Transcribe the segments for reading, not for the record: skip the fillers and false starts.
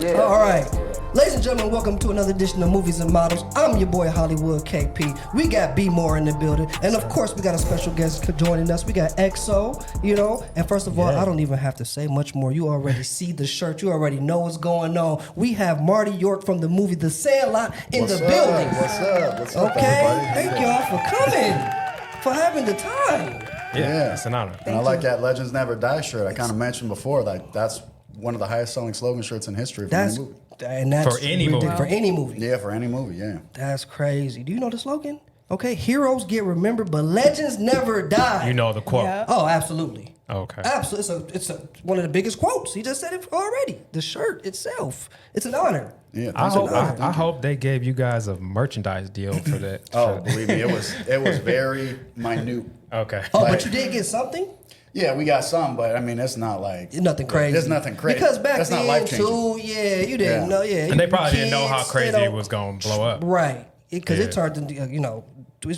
Yeah. All right. Ladies and gentlemen, welcome to another edition of Movies and Models. I'm your boy Hollywood KP. We got B More in the building. And of course, we got a special guest joining us. We got EXO, you know. And first of all, I don't even have to say much more. You already see the shirt. You already know what's going on. We have Marty York from the movie The Sandlot in the building. What's up? What's up, okay? everybody? Thank y'all for coming, for having the time. Yeah, it's an honor. And I like that Legends Never Die shirt. I kind of mentioned before, like that's one of the highest selling slogan shirts in history for any movie. And that's for any movie. For any movie. Yeah, for any movie, yeah. That's crazy. Do you know the slogan? Okay, heroes get remembered, but legends never die. You know the quote. Yeah. Oh, absolutely. Okay. Absolutely. It's one of the biggest quotes. He just said it already. The shirt itself. It's an honor. Yeah, I hope they gave you guys a merchandise deal for that. Oh, believe me, it was very minute. Okay. Oh, but you did get something? Yeah, we got some, but I mean, it's not like It's nothing crazy. It's nothing crazy. Because back that's then, not life-changing. too, you didn't know. Yeah, And they probably didn't know how kids, crazy it was going to blow up. Right. Because it Yeah. turned into,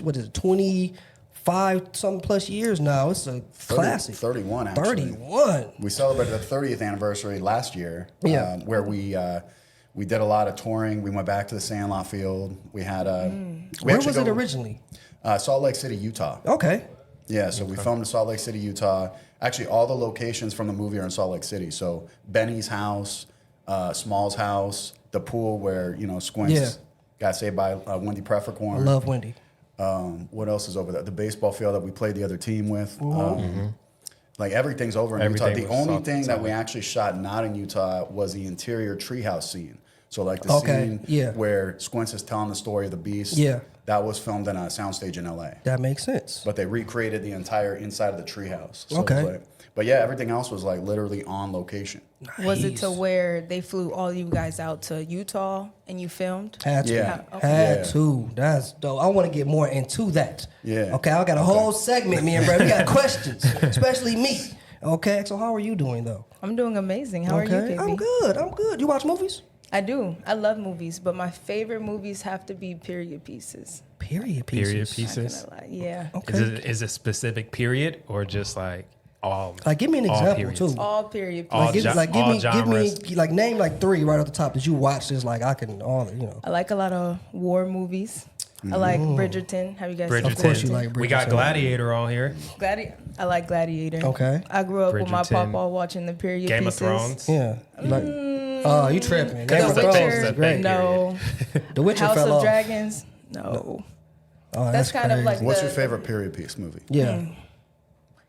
what is it, 25 something plus years now. It's a classic. 31, actually. 31. We celebrated the 30th anniversary last year, Yeah. where we did a lot of touring. We went back to the Sandlot field. We had Where was it originally? Salt Lake City, Utah. Okay. Yeah, so we filmed in Salt Lake City, Utah. Actually, all the locations from the movie are in Salt Lake City. So Benny's house, Small's house, the pool where Squints got saved by Wendy Peppercorn. I love Wendy. What else is over there? The baseball field that we played the other team with. Like everything's over in Utah. The only thing that we actually shot not in Utah was the interior treehouse scene. So like the scene where Squints is telling the story of the beast. Yeah. That was filmed in a soundstage in LA. That makes sense. But they recreated the entire inside of the treehouse. So Okay. it was like, but yeah, everything else was like literally on location. Was it to where they flew all you guys out to Utah and you filmed? Had to. Yeah. Had to. That's dope. I want to get more into that. Yeah. Okay, I got a whole segment, me and Brad. We got questions, especially me. Okay, so how are you doing, though? I'm doing amazing. How are you, KB? I'm good. You watch movies? I do. I love movies, but my favorite movies have to be period pieces. Period pieces. Period Not pieces. gonna lie. Yeah. Okay. Is it specific period or just like all? Like, give me an all example, periods? too. All period All pieces. Give me, genres. like, name like 3 right off the top that you watch. Just like I can, I like a lot of war movies. I like Bridgerton. Have you guys seen Of course you like We got Bridgerton. Gladiator on here. I like Gladiator. Okay. I grew up with my Bridgerton. papa watching the period Game pieces. of Thrones. Yeah. You like, oh, you tripping. Game of The Thrones Witcher, is great. no. The Witcher House fell of off. Dragons, no. Oh, That's kind of crazy. like What's your favorite period piece movie? Yeah.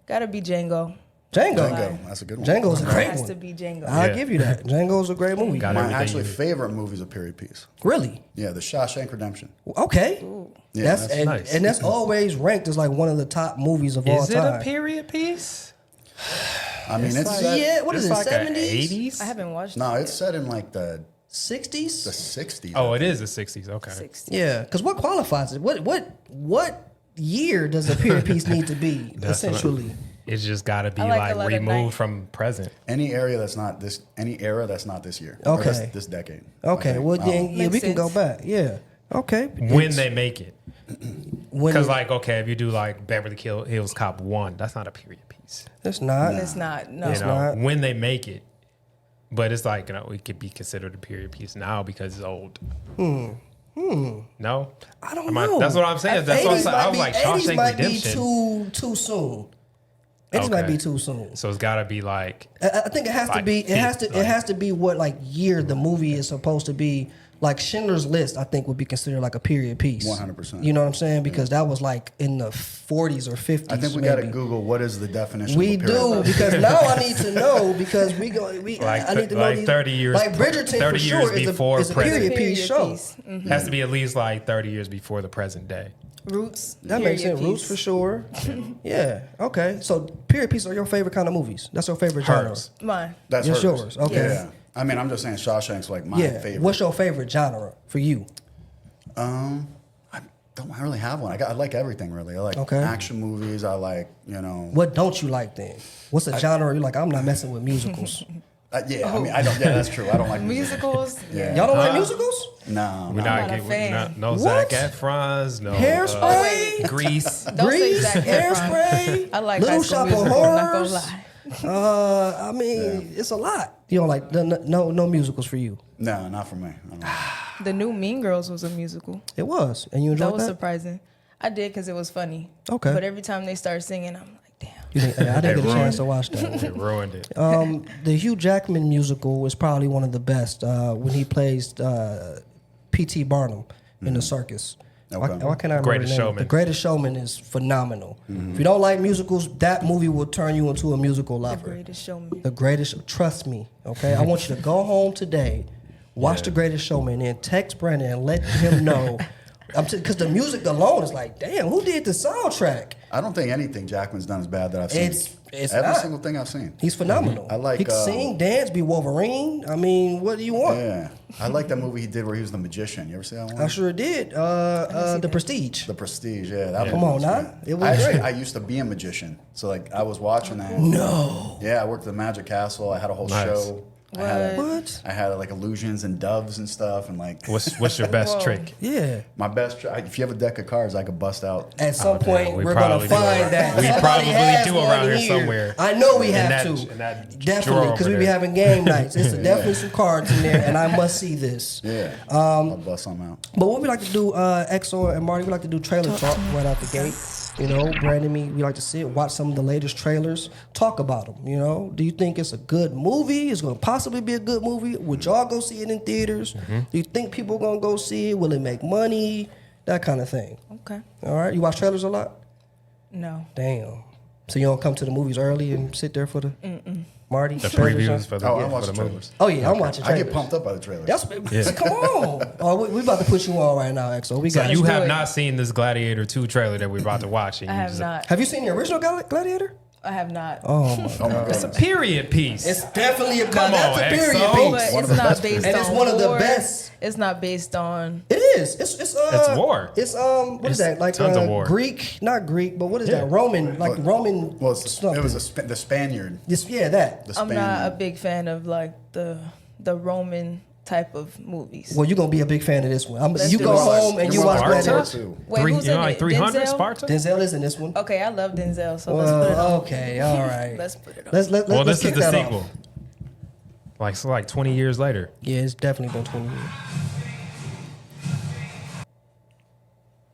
Gotta be Django. Django. Django. That's a good one. Django's a great Has one. to be Django. I'll Yeah. give you that. Django's a great movie. Got My everything actually you- favorite movie is a period piece. Really? Yeah, The Shawshank Redemption. Okay. Yeah, that's that's nice. and that's always ranked as like one of the top movies of all Is it time. a period piece? I mean, it's like- set, Yeah, what is It's it, like 70s? 80s? I haven't watched no, it. it's set in like the 60s? 60s. Oh, it is the 60s. Okay. 60. Yeah, because what qualifies it? What year does a period piece need to be, essentially? It's just got to be I like like a lot of removed night- from present. Any era that's not this year. Okay. Or this decade. Okay, Okay. well, then, yeah, Makes we can go sense. back. Yeah. Okay. When they make it. When Because, like, okay, if you do like Beverly Hills Cop 1, that's not a period piece. it's not. It's not. No. You know, not. when they make it. But it's like, it could be considered a period piece now because it's old. No? I don't know. That's what I'm saying. That's what I'm 80s saying. I might was be- like, 80s Shawshank might Redemption. be too soon. 80s might Okay. be too soon. So it's got to be like, I think it has to Like be. It has to. fifth, It has to be what like year the movie is supposed to be. Like Schindler's List, I think would be considered like a period piece. 100%. You know what I'm saying? Because that was like in the 40s or 50s. I think we got to Google what is the definition We of a period do piece. because now I need to know because we go. Like I need to know like these, 30 years. Like Bridgerton 30 for years sure before is a present. period piece show. Mm-hmm. Has to be at least like 30 years before the present day. Roots. That makes period sense. Roots piece. for sure. Yeah. Okay. So period pieces are your favorite kind of movies. That's your favorite genre. Hers. Mine. That's It's hers. yours. Okay. Yeah. I mean, I'm just saying Shawshank's like my Yeah. favorite. What's your favorite genre for you? I don't really have one. I like everything really. I like Okay. action movies. I like, What don't you like then? What's a genre you're like? I'm not messing with musicals. yeah, I mean, I don't, yeah, that's true. I don't like music. Musicals. Yeah. Y'all don't like musicals? No, We're no. not not a getting fan. no What? Zac Efrons, no Hairspray? Grease. Don't say Grease, Zac Efron. Hairspray, I like Little High School Shop of Musical, I'm not gonna Horrors. lie. I mean, it's a lot. You know, like no musicals for you. No, not for me. The new Mean Girls was a musical. It was, and you enjoyed That that. was surprising. I did because it was funny. Okay. But every time they start singing, I'm like, damn. You think, I didn't get a chance to watch that. It ruined it. The Hugh Jackman musical is probably one of the best when he plays P.T. Barnum in the circus. Okay. Why can't I remember Greatest the name? Showman. The Greatest Showman is phenomenal. If you don't like musicals, that movie will turn you into a musical The lover. Greatest Showman. The Greatest, trust me, okay? I want you to go home today, watch The Greatest Showman, and text Brandon and let him know. Because the music alone is like, damn, who did the soundtrack? I don't think anything Jackman's done is bad that I've seen. It's every not. single thing I've seen. He's phenomenal. I like, he can sing, dance, be Wolverine. I mean, what do you want? Yeah, I like that movie he did where he was the magician. You ever see that one? I sure did. The Prestige. The Prestige. Yeah, that Come on, now. It was Actually, great. I used to be a magician, so like I was watching that. No. Yeah, I worked at the Magic Castle. I had a whole Nice. show. I What? had like illusions and doves and stuff, and like What's your best trick? Yeah. my best. If you have a deck of cards, I could bust out. At some point, we we're gonna probably do find around- that. we Somebody probably has do one around here somewhere. I know we In have that- to. in that Definitely, drawer because over we be there. having game nights. It's definitely some cards in there, and I must see this. Yeah, I'll bust some out. But what we like to do, XO and Marty, we like to do trailer talk right out the gate. You know, Brandon, me, we like to sit, watch some of the latest trailers, talk about them. You know, do you think it's a good movie? It's going to possibly be a good movie. Would y'all go see it in theaters? Do you think people going to go see it? Will it make money? That kind of thing. Okay. All right, you watch trailers a lot? No. Damn. So you don't come to the movies early and sit there for the Marty? The trailers, previews huh? for the, Oh, I yeah, watch for the the movies. Oh yeah, I'm watching I trailers. get pumped up by the trailers. That's come on. Oh, we about to put you on right now, XO. We So got you you. have do it. not seen this Gladiator 2 trailer that we're about to watch. And I you have just- not. Have you seen the original Gladiator? I have not. Oh my Oh my god. It's a goodness. period piece. It's definitely a Come that's on, a period XO. piece. But One it's of the not best based And on it's one of the war. best. It's not based on. It is. It's war. It's what is It's that? Like tons of war. Greek, not Greek, but what is Yeah. that? Roman, like Roman. Well, it something. was the Spaniard. Yeah, that. The I'm Spaniard. not a big fan of like the Roman type of movies. Well, you're gonna be a big fan of this one. Let's You do go it. home and you watch Sparta? Gladiator. Wait, who's you know, in like it? 300 Denzel? Sparta? Denzel is in this one. Okay, I love Denzel, so let's put it on. Okay, all right. Let's put it on. Let's Well, let's this kick is the that sequel. off. Like 20 years later. Yeah, it's definitely been 20 years.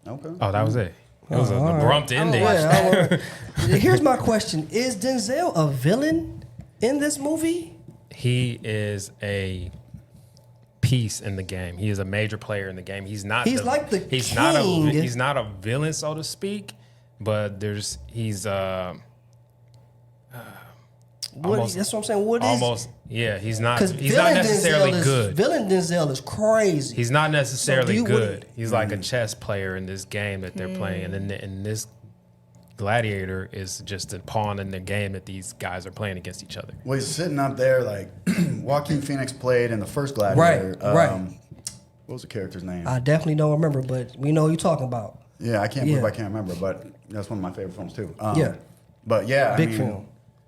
Okay. Oh, that was it. It was all an right. abrupt ending. Yeah, here's my question: is Denzel a villain in this movie? He is a piece in the game. He is a major player in the game. He's not. He's like the He's not a. king. He's not a villain, so to speak. But he's almost- That's what I'm saying. What is? almost. Yeah, he's not. Because He's not necessarily good. Villain Denzel is crazy. He's not necessarily So do you- good. He's like a chess player in this game that they're playing, and then this Gladiator is just a pawn in the game that these guys are playing against each other. Well, he's sitting up there like Joaquin Phoenix played in the first Gladiator. Right. What was the character's name? I definitely don't remember, but we know who you're talking about. Yeah, I can't believe Yeah. I can't remember, but that's one of my favorite films too. Yeah. But yeah, Big I mean, film.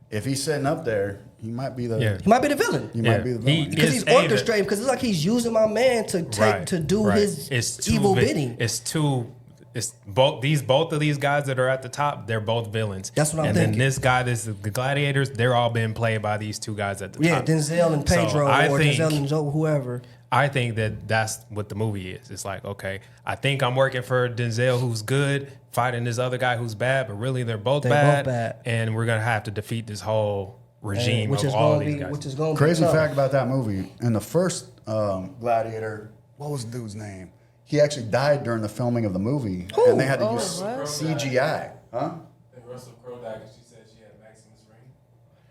if he's sitting up there, he might be the. Yeah. He might be the villain. He Yeah. might be the villain. Because It's he's A, that- orchestrating. Because it's like he's using my man to take to do his evil bidding. It's both of these guys that are at the top. They're both villains. That's what I'm and thinking. then this guy, the Gladiators. They're all being played by these two guys at the Yeah, top. Denzel and So Pedro, I or think- Denzel and Joe, whoever. I think that's what the movie is. It's like, okay, I think I'm working for Denzel, who's good, fighting this other guy who's bad, but really they're both bad. And we're gonna have to defeat this whole regime Which of is all going to these be, guys. which is going to Crazy be tough. fact about that movie: in the first Gladiator, what was the dude's name? He actually died during the filming of the movie, and they had to use what? CGI. Huh? And Russell Crowe died because she said she had Maximus ring.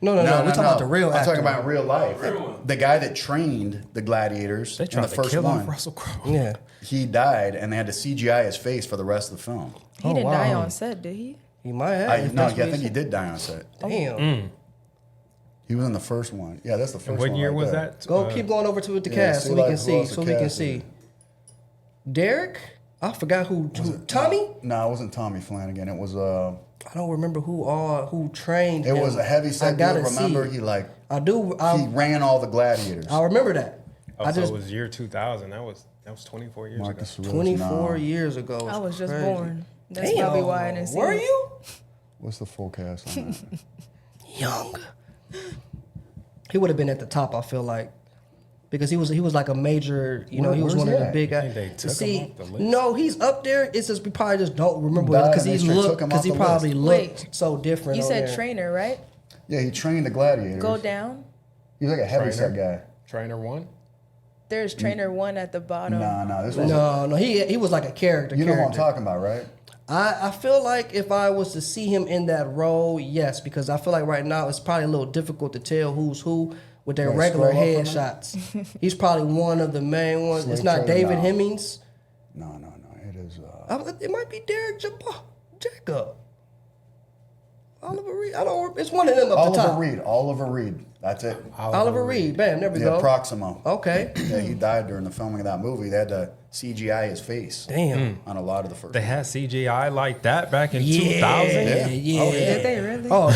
No, we're talking about the real I'm actor. talking about real life. Real one. The guy that trained the gladiators They in tried the to first kill one, off Russell Crowe. Yeah. he died, and they had to CGI his face for the rest of the film. He Oh, didn't die wow. on set, did he? He might have. I if no, that's yeah, I what think he said. did die on set. Damn. He was in the first one. Yeah, that's the first And one. what year right was there. that? Go keep going over to the yeah, cast see, so we like, can who see. else So the we can cast see. is? Derek? I forgot who Tommy? No, it wasn't Tommy Flanagan. It was I don't remember who trained it him. was a heavy I set gotta dude. Remember, see. he like I do. he ran all the gladiators. I remember that. Oh, I so just it was year 2000. That was 24 years Marcus ago. Aurelius, 24 no. years ago. I was just Crazy. born. That's Damn. probably why I didn't see Were it. you? What's the full cast on that? Young. He would have been at the top, I feel like. Because he was like a major, he was one of the big guys. They took him off the list? No, he's up there. It's just we probably just don't remember it because he probably looked so different. You said there. Trainer, right? Yeah, he trained the Gladiators. Go down. He's like a heavyset guy. Trainer 1? There's Trainer 1 at the bottom. No, this was No, he was like a character. You know what I'm talking about, right? I feel like if I was to see him in that role, yes, because I feel like right now it's probably a little difficult to tell who's who with their regular headshots. He's probably one of the main ones. It's not David Hemmings. No. It is. It might be Derek Jacob. Oliver Reed. I don't. It's one of them up the top. Oliver Reed. That's it. Oliver Reed. Bam. There we go. Proximo. Okay. Yeah, he died during the filming of that movie. They had to CGI his face. Damn. On a lot of the first. They had CGI like that back in 2000? Yeah. Did they really? Oh,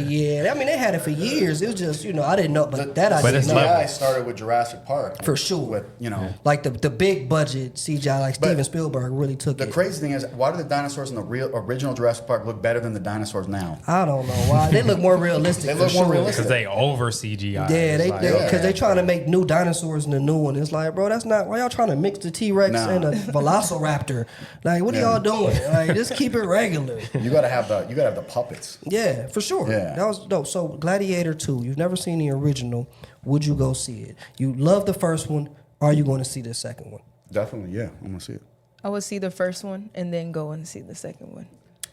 yeah. I mean, they had it for years. It was just, I didn't know. But I didn't know. CGI started with Jurassic Park. For sure. With, Like the big budget CGI, like Steven Spielberg really took it. The crazy thing is, why do the dinosaurs in the original Jurassic Park look better than the dinosaurs now? I don't know why. They look more realistic. They look more realistic. Because they over CGI. Yeah, because they trying to make new dinosaurs in the new one. It's like, bro, that's not, why y'all trying to mix the T-Rex and a Velociraptor? Like, what are y'all doing? Like, just keep it regular. You gotta have the puppets. Yeah, for sure. Yeah. That was dope. So Gladiator 2, you've never seen the original. Would you go see it? You love the first one. Are you going to see the second one? Definitely, yeah. I'm gonna see it. I would see the first one and then go and see the second one.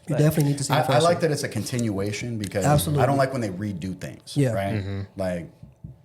You definitely need to see the first one. I like that it's a continuation because Absolutely. I don't like when they redo things. Yeah. Right? Mm-hmm. Like,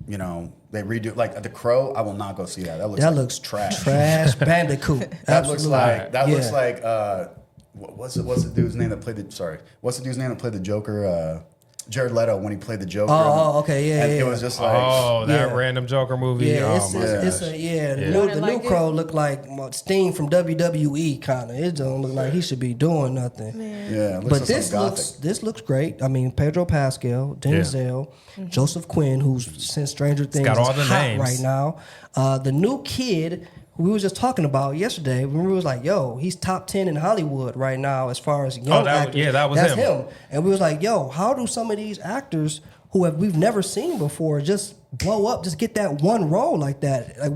they redo, like The Crow, I will not go see that. That looks trash. Trash Bandicoot. That looks like Yeah. what's the dude's name that played the Joker? Jared Leto when he played the Joker. Oh, okay, yeah, and yeah. it was just like that random Joker movie. Yeah, Oh my gosh. The new Crow looked like Sting from WWE kind of. It don't look like he should be doing nothing. Yeah, it looks But like this looks great. I mean, Pedro Pascal, Denzel, Joseph Quinn, who's since Stranger Things got all is the hot names right now. The new kid we were just talking about yesterday. When we was like, yo, he's top 10 in Hollywood right now as far as young actors. That was That's him. And we was like, yo, how do some of these actors who we've never seen before just blow up, just get that one role like that? Like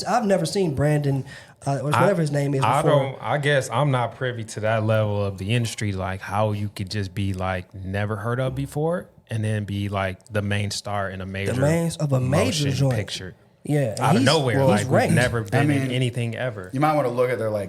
I've never seen Brandon, whatever his name is before. I guess I'm not privy to that level of the industry, like how you could just be like never heard of before and then be like the main star in a major major joint picture. Yeah, out of nowhere, like ranked. we've never been in anything ever. You might want to look at their their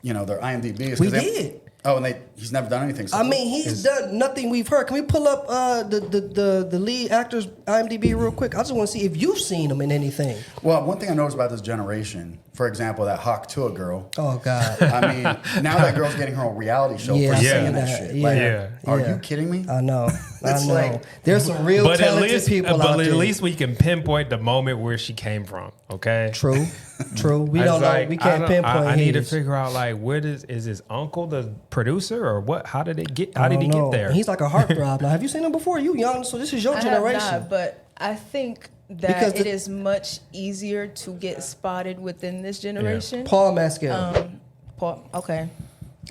IMDb's. We did. Oh, and he's never done anything. So he's done nothing we've heard. Can we pull up the lead actor's IMDb real quick? I just want to see if you've seen him in anything. Well, one thing I noticed about this generation, for example, that Hawk Tuah girl. Oh God! I mean, now that girl's getting her own reality show for saying that shit. Are you kidding me? I know. I know. Like, there's some real talented people out there. But at least we can pinpoint the moment where she came from. Okay. True. We don't know. We can't pinpoint. I need to figure out like is his uncle the producer or what? How did he get there? He's like a heartthrob. Now, have you seen him before? You young, so this is your generation. I have not, but I think that it is much easier to get spotted within this generation. Paul Mescal. Paul. Okay.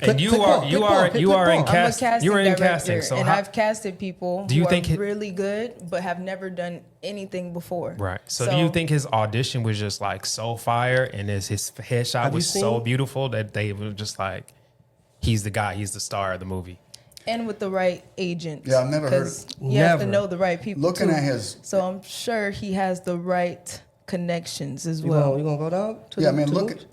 And you are in casting. You're in casting, so I've casted people who are really good, but have never done anything before. Right. So do you think his audition was just like so fire, and his headshot was so beautiful that they were just like, he's the guy, he's the star of the movie? And with the right agent. Yeah, I've never heard it. You have to know the right people. Looking at his, so I'm sure he has the right connections as well. You gonna go down?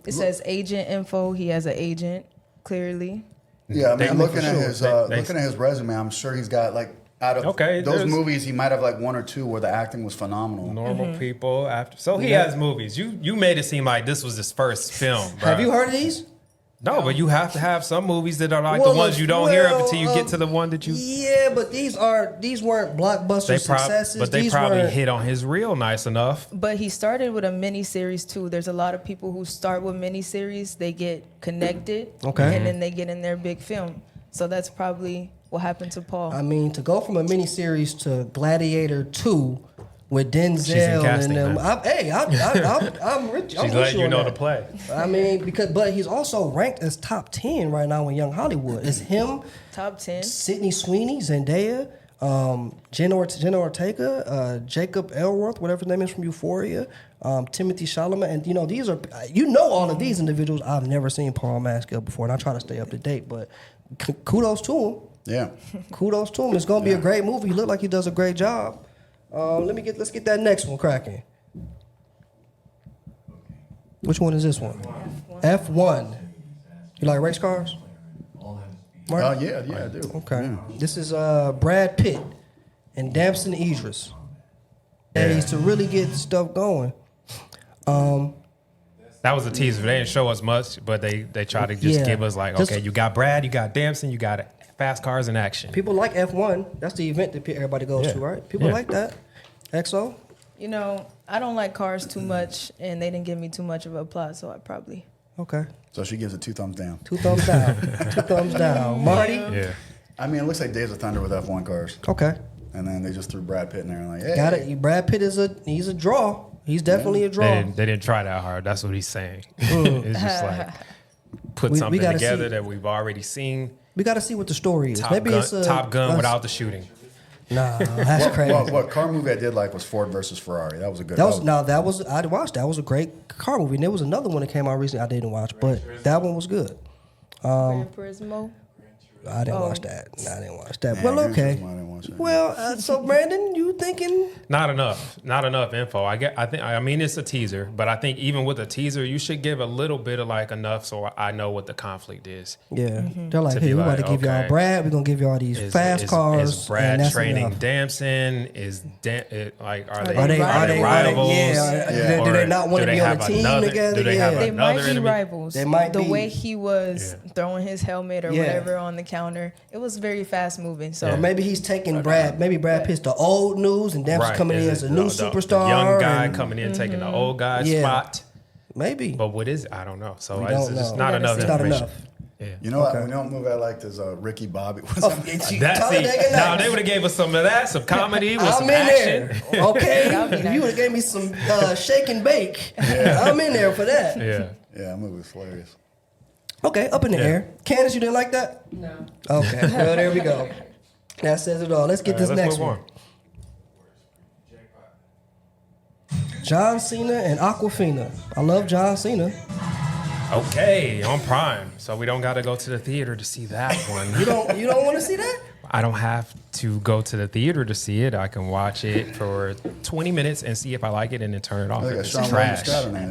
It says agent info. He has an agent. Clearly. Yeah, I mean, looking at his resume, I'm sure he's got like out of those movies, he might have like one or two where the acting was phenomenal. Normal people after, so he has movies. You made it seem like this was his first film. Bro. Have you heard of these? No, but you have to have some movies that are like the ones you don't hear of until you get to the one that you. Yeah, but these weren't blockbuster successes. But they probably hit on his reel nice enough. But he started with a miniseries too. There's a lot of people who start with miniseries. They get connected, and then they get in their big film. So that's probably what happened to Paul. I mean, to go from a miniseries to Gladiator 2. With Denzel and them, I'm rich. She's letting you know the play. I mean, but he's also ranked as top 10 right now in Young Hollywood. It's him, top 10. Sydney Sweeney, Zendaya, Jenna Ortega, Jacob Elworth, whatever his name is from Euphoria, Timothy Chalamet, and these are all of these individuals. I've never seen Paul Mescal before, and I try to stay up to date. But kudos to him. Yeah, kudos to him. It's gonna be a great movie. He looked like he does a great job. Let's get that next one cracking. Which one is this one? F1. You like race cars? Yeah, I do. Okay. Yeah. This is Brad Pitt and Damson Idris. Days to really get stuff going. That was a teaser. They didn't show us much, but they tried to just give us like, okay, you got Brad, you got Damson, you got fast cars in action. People like F1. That's the event that everybody goes to, right? People like that. XO? I don't like cars too much, and they didn't give me too much of a plot, so I probably. Okay. So she gives it 2 thumbs down. 2 thumbs down. 2 thumbs down. Marty? Yeah. I mean, it looks like Days of Thunder with F1 cars. Okay. And then they just threw Brad Pitt in there and like, hey. Got it. Brad Pitt he's a draw. He's definitely a draw. They didn't try that hard. That's what he's saying. It's just like put something together that we've already seen. We got to see what the story is. Top Gun without the shooting. Nah, that's crazy. What car movie I did like was Ford versus Ferrari. That was a good. I watched. That was a great car movie. And there was another one that came out recently I didn't watch, but that one was good. Gran Turismo. I didn't watch that. I didn't watch that. Man, well, okay. I didn't watch that. Well, so Brandon, you thinking? Not enough info. I mean, it's a teaser, but I think even with a teaser, you should give a little bit of like enough so I know what the conflict is. Yeah, they're like, hey, we're about to give y'all Brad. We're gonna give y'all these fast cars. Is Brad training Damson? Are they rivals? Yeah. Do they not want to be on a team together? They might be rivals. They might be. The way he was throwing his helmet or whatever on the counter, it was very fast moving. So maybe he's taking Brad. Maybe Brad Pitt's the old news, and Damson's coming in as a new superstar. The young guy coming in taking the old guy's spot. Maybe. But what is it? I don't know. So it's just not enough information. Not enough. Yeah. You know what? You know what movie I liked is Ricky Bobby. Now they would have gave us some of that, some comedy with some action. There. Okay, if you would have gave me some shake and bake, I'm in there for that. Yeah, that movie was hilarious. Okay, up in the air. Candace, you didn't like that? No. Okay, well, there we go. That says it all. Let's get this next one. John Cena and Aquafina. I love John Cena. Okay, on Prime, so we don't got to go to the theater to see that one. You don't want to see that? I don't have to go to the theater to see it. I can watch it for 20 minutes and see if I like it and then turn it off. They got It's Sean trash. Scott in there.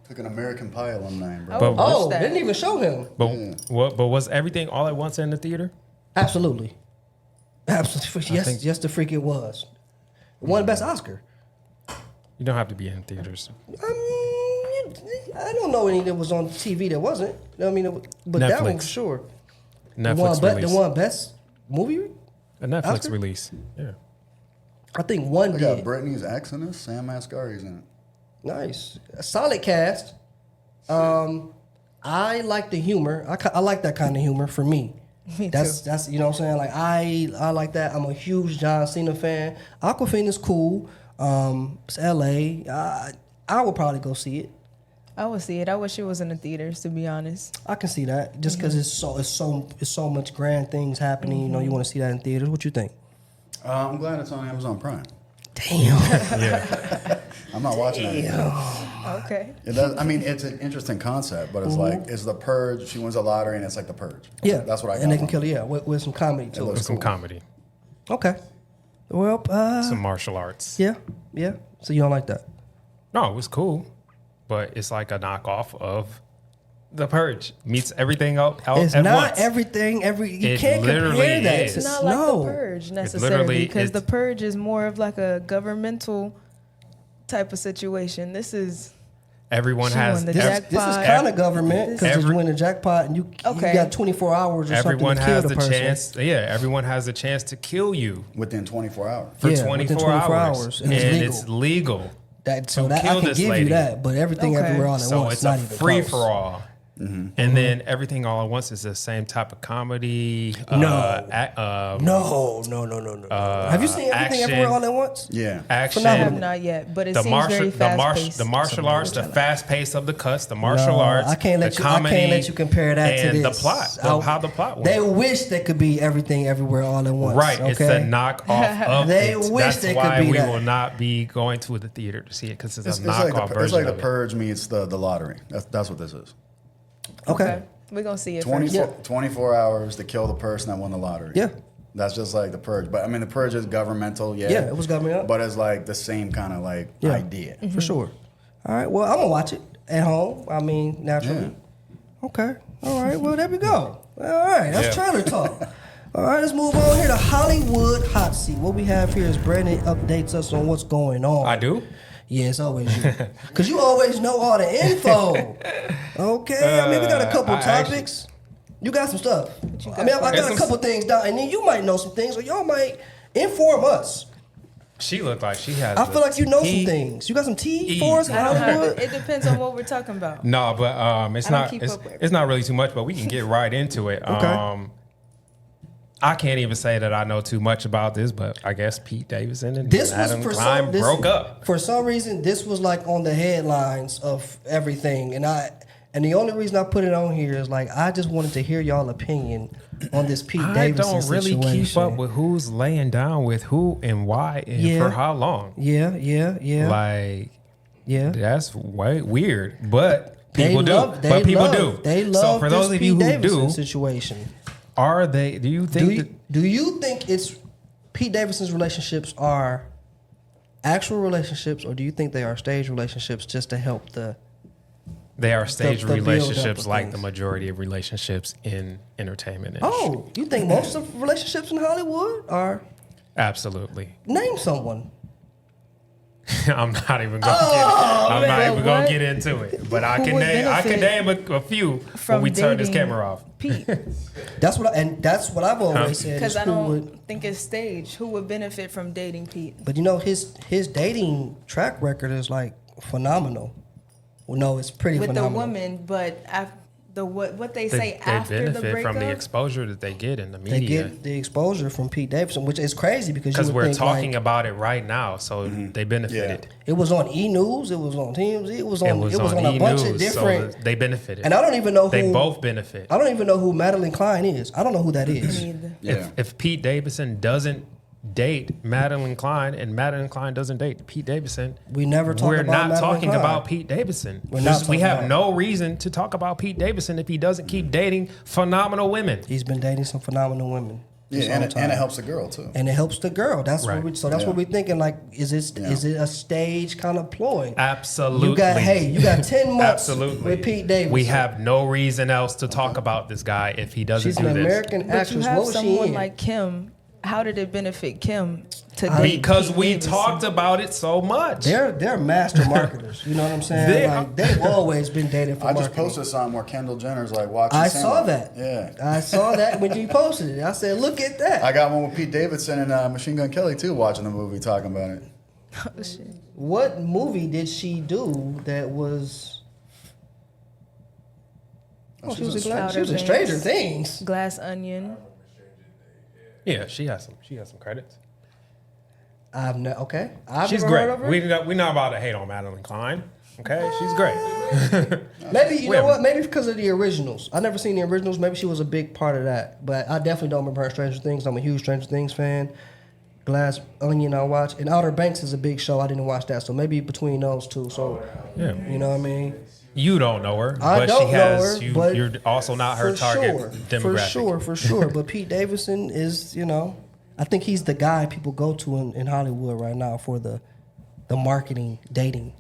They got an American Pie alumni, bro. But, they didn't even show him. But was everything all at once in the theater? Absolutely. Yes, the freak it was. It won Best Oscar. You don't have to be in theaters. I don't know any that was on TV that wasn't. I mean, but Netflix. That one for sure. Netflix release. The one Best Movie? A Netflix Oscar? Release. Yeah. I think one did. got Brittany's ex in this. Sam Asghari's in it. Nice. A solid cast. I like the humor. I like that kind of humor for me. That's you know what I'm saying? Like I like that. I'm a huge John Cena fan. Aquafina's cool. It's LA. I would probably go see it. I would see it. I wish it was in the theaters, to be honest. I can see that just because it's so much grand things happening. You know, you want to see that in theaters. What you think? I'm glad it's on Amazon Prime. Damn. I'm not watching it. Okay. It does. I mean, it's an interesting concept, but it's like it's The Purge. She wins the lottery, and it's like The Purge. Yeah, that's what I got. And they can kill it. Yeah, with some comedy too. With some comedy. Okay. Well, some martial arts. Yeah. So you don't like that? No, it was cool, but it's like a knockoff of The Purge. Meets everything else. It's at not once. everything. You can't compare that. It's not like The Purge necessarily, because The Purge is more of like a governmental type of situation. This is. Everyone has this is kind of government because you win the jackpot and you got 24 hours or everyone something to has kill the the person. chance. Yeah, everyone has the chance to kill you within 24 hours. For 24 hours. And it's legal. So that I can give you that, but everything everywhere all at once. So it's a free for all. and then Everything All at Once is the same type of comedy. No. No. Have you seen Everything action. Everywhere All at Once? Yeah. Action. I have not yet, but it seems very fast paced. The martial arts, the fast pace of the cuts, the martial arts. I can't let the you. comedy, I can't let you compare that to and this. the plot. How the plot was. They wish they could be Everything Everywhere All at Once. Right, Okay? it's a knockoff of They it. wish That's they why could be we that. will not be going to the theater to see it because it's a It's knockoff like version it's like of the it. Purge meets the lottery. That's what this is. Okay. We're going to see it 24, first. 24 hours to kill the person that won the lottery. Yeah. That's just like the Purge. But I mean, the Purge is governmental, yeah. Yeah, it was government. But it's like the same kind of like Yeah. idea. For sure. All right. Well, I'm gonna watch it at home. I mean, naturally. Okay. All right. Well, there we go. All right. That's trailer talk. All right. Let's move on here to Hollywood Hot Seat. What we have here is Brandon updates us on what's going on. I do? Yeah, it's always you. Because you always know all the info. Okay. I mean, we got a couple topics. You got some stuff. I mean, I got a couple things down, and then you might know some things, or y'all might inform us. She looked like she has. I feel like you know some things. You got some tea for us in I don't have Hollywood? it. It depends on what we're talking about. No, but it's I don't not. keep It's, up with it's not really too much, but we can get right into it. Okay. I can't even say that I know too much about this, but I guess Pete Davidson and This was Adam for Klein some this, broke up. For some reason, this was like on the headlines of everything, and the only reason I put it on here is like I just wanted to hear y'all opinion on this Pete I Davidson don't really situation. keep up with who's laying down with who and why and for how long. Yeah. Like, yeah. that's way weird, but They people do. love- they But people love- do. They love So for this those of Pete you who Davidson do, situation. are they? Do you think? Do you think it's Pete Davidson's relationships are actual relationships, or do you think they are stage relationships just to help the? They are stage the build-up relationships of like things? the majority of relationships in entertainment industry. Oh, you think most of relationships in Hollywood are? Absolutely. Name someone. I'm not even gonna what? get into it. But I Who can would name a few when From we turn this dating camera off. Pete, That's what I've always said. because is I who don't would- think it's staged. Who would benefit from dating Pete? But you know his dating track record is like phenomenal. Well, no, it's pretty With phenomenal. the woman, but what they They say after the benefit breakup. from the exposure that they get in the They media. get the exposure from Pete Davidson, which is crazy because you would Because we're think, talking like, about it right now, so they benefited. it was on E News, it was on TMZ, it was on a E! bunch News, of different. so they benefited. And I don't even know who They both benefit. I don't even know who Madeline Klein is. I don't know who that is. Neither. Yeah. If Pete Davidson doesn't date Madeline Klein and Madeline Klein doesn't date Pete Davidson, We never talk we're about not Madeline talking Klein. about Pete Davidson. We're not We talking have about- no reason to talk about Pete Davidson if he doesn't keep dating phenomenal women. He's been dating some phenomenal women. this Yeah, whole and time. it helps the girl too. And it helps the girl. That's Right. what we. So that's what we're thinking. Like, is it a stage kind of ploy? Absolutely. You got 10 months Absolutely. with Pete Davidson. We have no reason else to talk about this guy if he doesn't She's do an this. American But you actress. have What was she someone in? like Kim. How did it benefit Kim to date Because Pete we Davidson? talked about it so much. They're master marketers. You know what I'm saying? Like, they've always been dating for I just marketing. posted something where Kendall Jenner's like watching. I Sandlot. saw that. Yeah. I saw that when you posted it. I said, look at that. I got one with Pete Davidson and Machine Gun Kelly too, watching the movie, talking about it. Oh, shit. What movie did she do that was... Oh, she was in Stranger Things. Glass Onion. Yeah, she has some credits. I've She's never heard of great. her. We're not about to hate on Madeline Klein. Okay, she's great. Maybe you know Women. what? Maybe because of the originals. I never seen the originals. Maybe she was a big part of that. But I definitely don't remember her in Stranger Things. I'm a huge Stranger Things fan. Glass Onion I watch, and Outer Banks is a big show. I didn't watch that, so maybe between those two. So Yeah. you know what I mean. You don't know her, I but don't she has. know her, but You're also not her for target sure, demographic. For sure. But Pete Davidson is, I think he's the guy people go to in Hollywood right now for the marketing, dating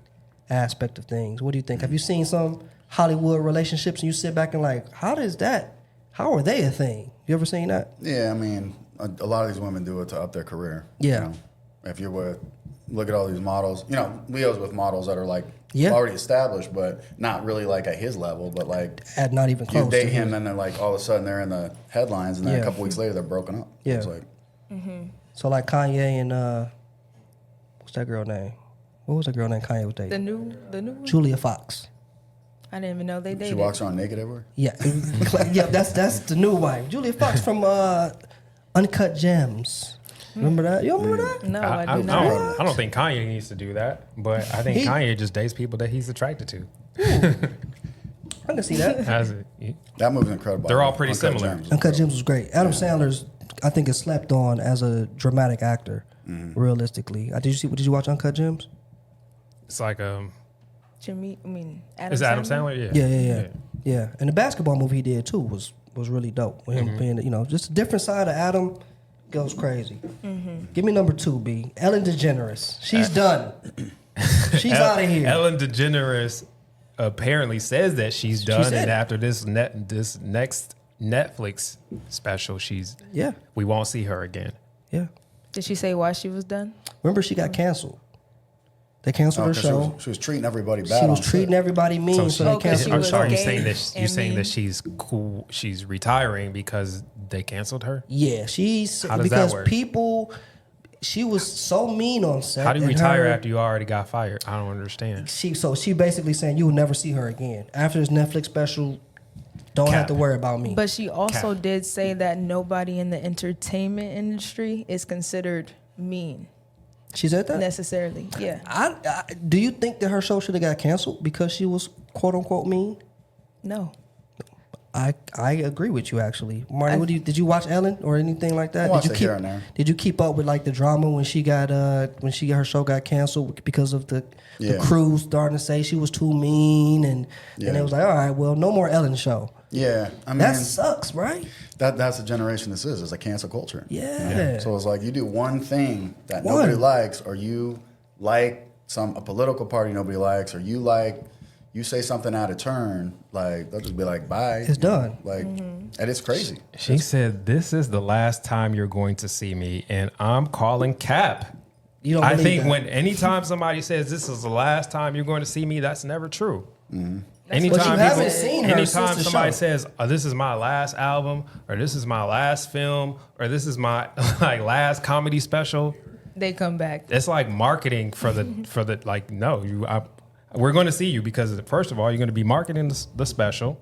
aspect of things. What do you think? Have you seen some Hollywood relationships and you sit back and like, how are they a thing? You ever seen that? Yeah, I mean, a lot of these women do it to up their career. Yeah. If you're with, look at all these models. Leo's with models that are like Yeah. already established, but not really like at his level. But like, At not even close. you date him, and then like all of a sudden they're in the headlines, and then Yeah. a couple weeks later they're broken up. Yeah. It's like, So like Kanye and what's that girl name? What was that girl name Kanye was dating? The new one? Julia Fox. I didn't even know they dated. She walks around naked everywhere? Yeah. Yeah, that's the new wife. Julia Fox from Uncut Gems. Remember that? You remember that? No, I do not. I don't think Kanye needs to do that, but I think Kanye just dates people that he's attracted to. I can see that. That movie's incredible. They're all pretty Uncut similar. Gems. Uncut Gems was great. Adam Sandler's, I think, is slept on as a dramatic actor. Realistically, did you watch Uncut Gems? It's like Adam is it Adam Sandler? Yeah. And the basketball movie he did too was really dope. With him being, just a different side of Adam goes crazy. Give me number 2, B. Ellen DeGeneres. She's done. She's out of here. Ellen DeGeneres apparently says that she's done, and after this next Netflix special, we won't see her again. Yeah. Did she say why she was done? Remember, she got canceled. They canceled her show. She was treating everybody bad. She was treating everybody mean, so they canceled her show. Are you saying that she's cool? She's retiring because they canceled her? Yeah, How does that work? She was so mean on set. How do you retire after you already got fired? I don't understand. She basically saying you will never see her again after this Netflix special. Don't have to worry about me. But she also did say that nobody in the entertainment industry is considered mean. She said that? Necessarily, yeah. Do you think that her show should have got canceled because she was quote unquote mean? No. I agree with you actually. Marty, did you watch Ellen or anything like that? Did you keep up with like the drama when her show got canceled because of the crew starting to say she was too mean and it was like, all right, well, no more Ellen show. Yeah, I mean that sucks, right? That's the generation this is. It's a cancel culture. Yeah. So it's like you do one thing that nobody likes, or you like a political party nobody likes, or you say something out of turn, like they'll just be like, bye. It's done. Like, and it's crazy. She said, "This is the last time you're going to see me," and I'm calling cap. You don't I think that. anytime somebody says this is the last time you're going to see me, that's never true. Anytime somebody says, oh, this is my last album, or this is my last film, or this is my last comedy special, they come back. It's like marketing for the like, no, we're going to see you because first of all, you're going to be marketing the special.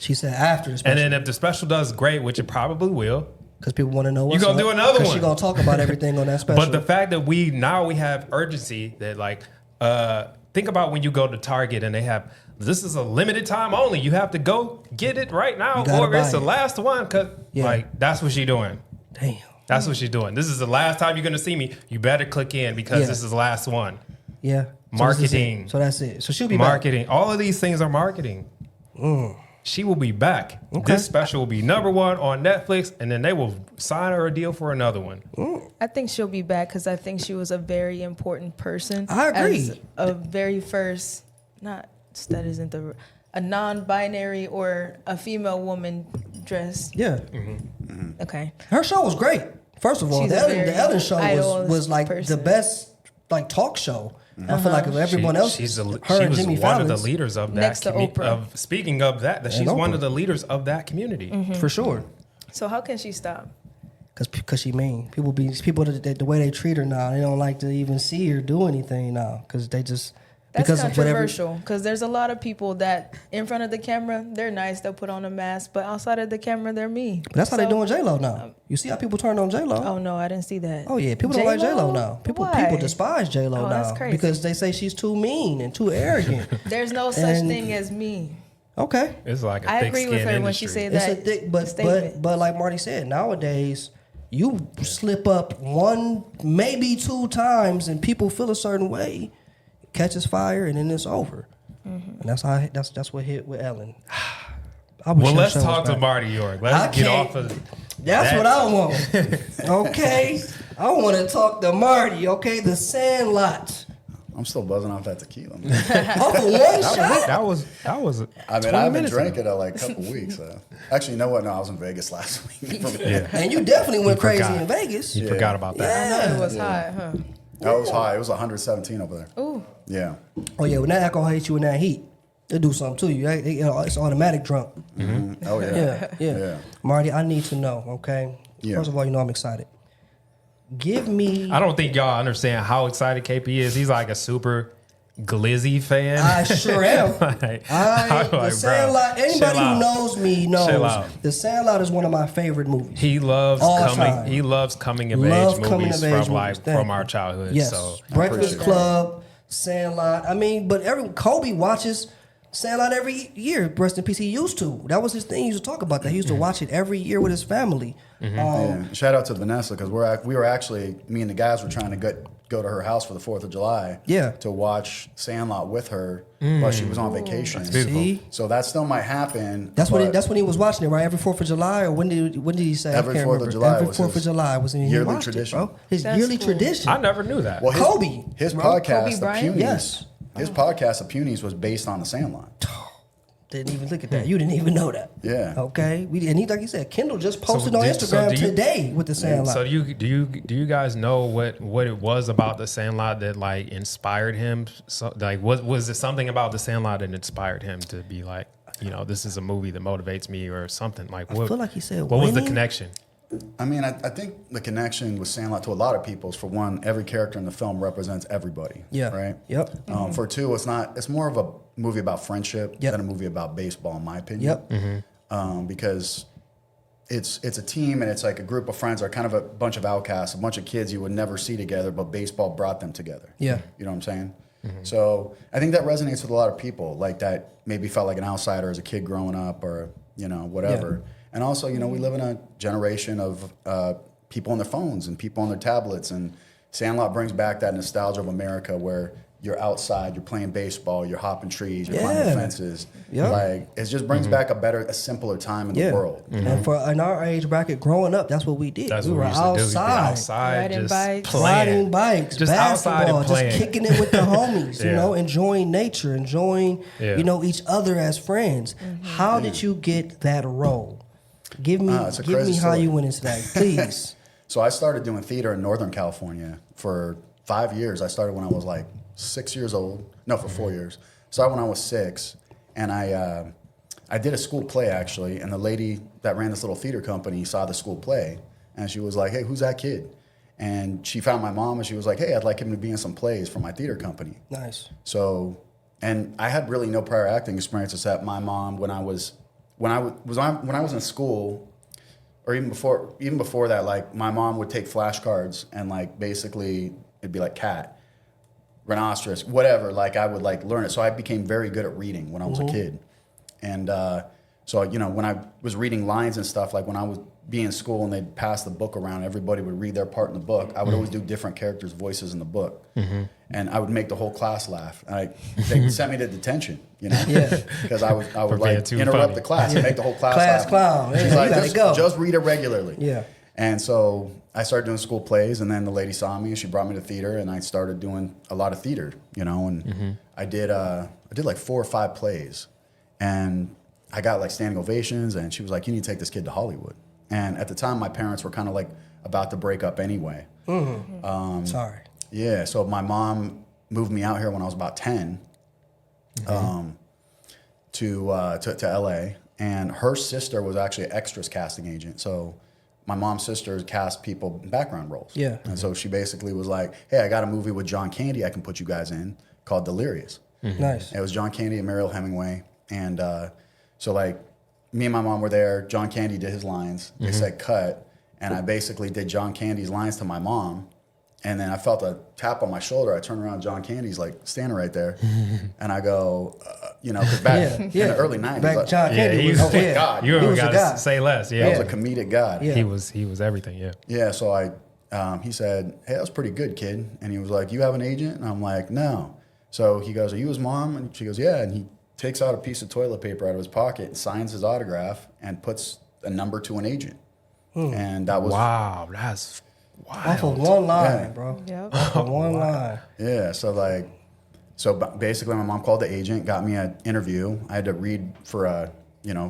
She said after the special. And then if the special does great, which it probably will, because people want to know what's you're going to do another one. She's going to talk about everything on that special. But the fact that we have urgency that think about when you go to Target and they have, this is a limited time only. You have to go get it right now, or it's the last one. Cause that's what she's doing. Damn. That's what she's doing. This is the last time you're gonna see me. You better click in because this is the last one. Yeah. Marketing. So that's it. So she'll be marketing. back. All of these things are marketing. She will be back. Okay. This special will be #1 on Netflix, and then they will sign her a deal for another one. I think she'll be back because I think she was a very important person. I agree. As a very first, a non-binary or a female woman dressed. Yeah. Okay. Her show was great. First of all, the Ellen show was like the best talk show. I feel like everyone else, she was Jimmy one Fallon's, of the leaders of that. Next to Oprah. Speaking of that, she's one of the leaders of that community. For sure. So how can she stop? Because she mean. People the way they treat her now, they don't like to even see her do anything now because they just... That's controversial because there's a lot of people that in front of the camera, they're nice, they'll put on a mask, but outside of the camera, they're mean. But that's how they doing J-Lo now. You see how people turn on J-Lo? Oh, no, I didn't see that. Oh, yeah. People don't like J-Lo now. People despise J-Lo now. That's crazy. Because they say she's too mean and too arrogant. There's no such thing as mean. Okay. It's like I agree with her when she said that. But like Marty said, nowadays, you slip up 1, maybe 2 times and people feel a certain way. Catches fire and then it's over, and that's what hit with Ellen. Let's talk to Marty York. Let's get off of. That's what I want. Okay, I want to talk to Marty. Okay, the Sandlot. I'm still buzzing off that tequila. Off of one shot. That was. I mean, I've been drinking it like a couple weeks. Actually, you know what? No, I was in Vegas last week. And you definitely went crazy in Vegas. You forgot about that. I know it was high, huh? That was high. It was 117 over there. Ooh. Yeah. Oh yeah, when that alcohol hits you in that heat, it'll do something to you. It's automatic drunk. Mm-hmm. Oh yeah. Yeah. Marty, I need to know. Okay. Yeah. First of all, I'm excited. Give me. I don't think y'all understand how excited KP is. He's like a super Glizzy fan. I sure am. I'm The Sandlot. Anybody who knows me Chill knows out. The Sandlot is one of my favorite movies. He loves All coming. time. He loves coming of Love age coming movies of age from movies. Thank from you. our childhood. Yes, So Breakfast appreciate Club, Sandlot. I mean, but Kobe watches Sandlot every year. Rest in peace. He used to. That was his thing. He used to talk about that. He used to watch it every year with his family. Yeah. Shout out to Vanessa because we were actually, me and the guys were trying to go to her house for the 4th of July. Yeah. To watch Sandlot with her while she was on vacation. See? So that still might happen. That's but when he was watching it, right? Every 4th of July, or when did he say? Every I can't 4th of remember. July Every was 4th of his July was when he yearly watched tradition. it, bro. His That's yearly cool. tradition. I never knew that. Well, Kobe. His bro. podcast, Kobe The Bryant? Punies. Yes. His podcast, The Punies, was based on the Sandlot. Didn't even look at that. You didn't even know that. Yeah. Okay. And he, like you said, Kendall just posted on do Instagram you- today with the Sandlot. So do you guys know what it was about the Sandlot that like inspired him? So like was it something about the Sandlot that inspired him to be like, this is a movie that motivates me or something? Like what? I feel like he said what was the winning? connection? I mean, I think the connection with Sandlot to a lot of people is, for one, every character in the film represents everybody. Yeah. Right? Yep. For two, it's more of a movie about friendship Yep. than a movie about baseball, in my opinion. Yep. Because it's a team and it's like a group of friends are kind of a bunch of outcasts, a bunch of kids you would never see together, but baseball brought them together. Yeah. You know what I'm saying? So I think that resonates with a lot of people, like that maybe felt like an outsider as a kid growing up or, whatever. Yeah. And also, we live in a generation of people on their phones and people on their tablets. And Sandlot brings back that nostalgia of America where you're outside, you're playing baseball, you're hopping trees, you're climbing Yeah. fences. Yeah. Like, it just brings back a simpler time in Yeah. the world. And for in our age bracket, growing up, that's what we did. That's we what were we used to do. We'd be outside. outside, Riding just bikes. playing. Riding bikes, Just outside basketball, and just playing. kicking it with the homies, Yeah. enjoying nature, enjoying, Yeah. each other as friends. How did you get that role? Give me It's a crazy how story. you went into that, please. So I started doing theater in Northern California for 5 years. I started when I was like 6 years old. No, for 4 years. Started when I was 6, and I did a school play actually. And the lady that ran this little theater company saw the school play, and she was like, "Hey, who's that kid?" And she found my mom, and she was like, "Hey, I'd like him to be in some plays for my theater company." Nice. So, and I had really no prior acting experience except my mom when I was in school, or even before that, like my mom would take flashcards and like basically it'd be like cat, rhinoceros, whatever. Like I would like learn it. So I became very good at reading when I was a kid, and so when I was reading lines and stuff, like when I would be in school and they'd pass the book around, everybody would read their part in the book. I would always do different characters' voices in the book, and I would make the whole class laugh. And they sent me to detention, Yeah. because I would being like too interrupt funny. the class and make the whole class Class laugh. clown. Yeah, She's you like, gotta go. just read it regularly. Yeah. And so I started doing school plays, and then the lady saw me and she brought me to theater, and I started doing a lot of theater, and I did like 4 or 5 plays, and I got like standing ovations, and she was like, "You need to take this kid to Hollywood." And at the time, my parents were kind of like about to break up anyway. Sorry. Yeah, so my mom moved me out here when I was about 10 to LA, and her sister was actually an extras casting agent. So my mom's sister cast people in background roles. Yeah. And so she basically was like, "Hey, I got a movie with John Candy I can put you guys in called Delirious." Nice. It was John Candy and Mariel Hemingway. And so like me and my mom were there. John Candy did his lines. They said cut. And I basically did John Candy's lines to my mom. And then I felt a tap on my shoulder. I turned around, John Candy's like standing right there. And I go, because back in the early 90s. Back John Candy he was, was like God. You he don't was a got guy. to say less. I Yeah, was a comedic god. Yeah. he was everything. Yeah. Yeah, so he said, "Hey, that was pretty good, kid." And he was like, "You have an agent?" And I'm like, "No." So he goes, "Are you his mom?" And she goes, "Yeah." And he takes out a piece of toilet paper out of his pocket and signs his autograph and puts a number to an agent. And that was Wow, that's wild. Off of one line, Yeah. bro. Yep. Off of one line. Yeah, so basically my mom called the agent, got me an interview. I had to read for a,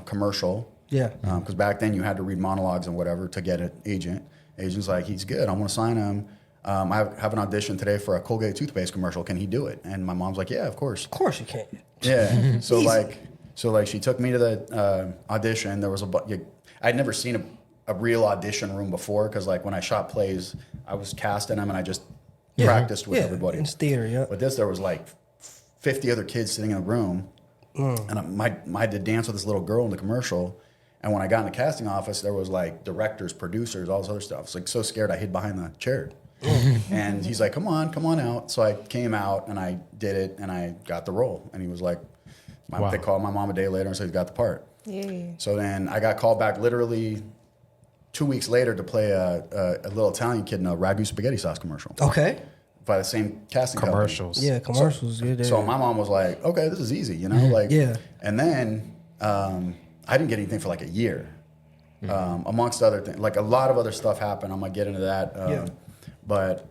commercial. Yeah. Because back then you had to read monologues and whatever to get an agent. Agent's like, "He's good. I want to sign him. I have an audition today for a Colgate toothpaste commercial. Can he do it?" And my mom's like, "Yeah, of course." Of course you can. Yeah. So she took me to the audition. There was I'd never seen a real audition room before, because like when I shot plays, I was cast in them and I just practiced with everybody. In theater, yeah. But there was like 50 other kids sitting in a room. And I had to dance with this little girl in the commercial. And when I got in the casting office, there was like directors, producers, all this other stuff. I was like so scared I hid behind the chair. And he's like, come on out. So I came out and I did it and I got the role. And he was like, they called my mom a day later and said he got the part. Yeah. So then I got called back literally 2 weeks later to play a little Italian kid in a ragu spaghetti sauce commercial. Okay. By the same casting commercials. company. Yeah, commercials. So my mom was like, okay, this is easy, you know? Like, yeah. And then I didn't get anything for like a year, amongst other things. Like a lot of other stuff happened. I'm going to get into that. But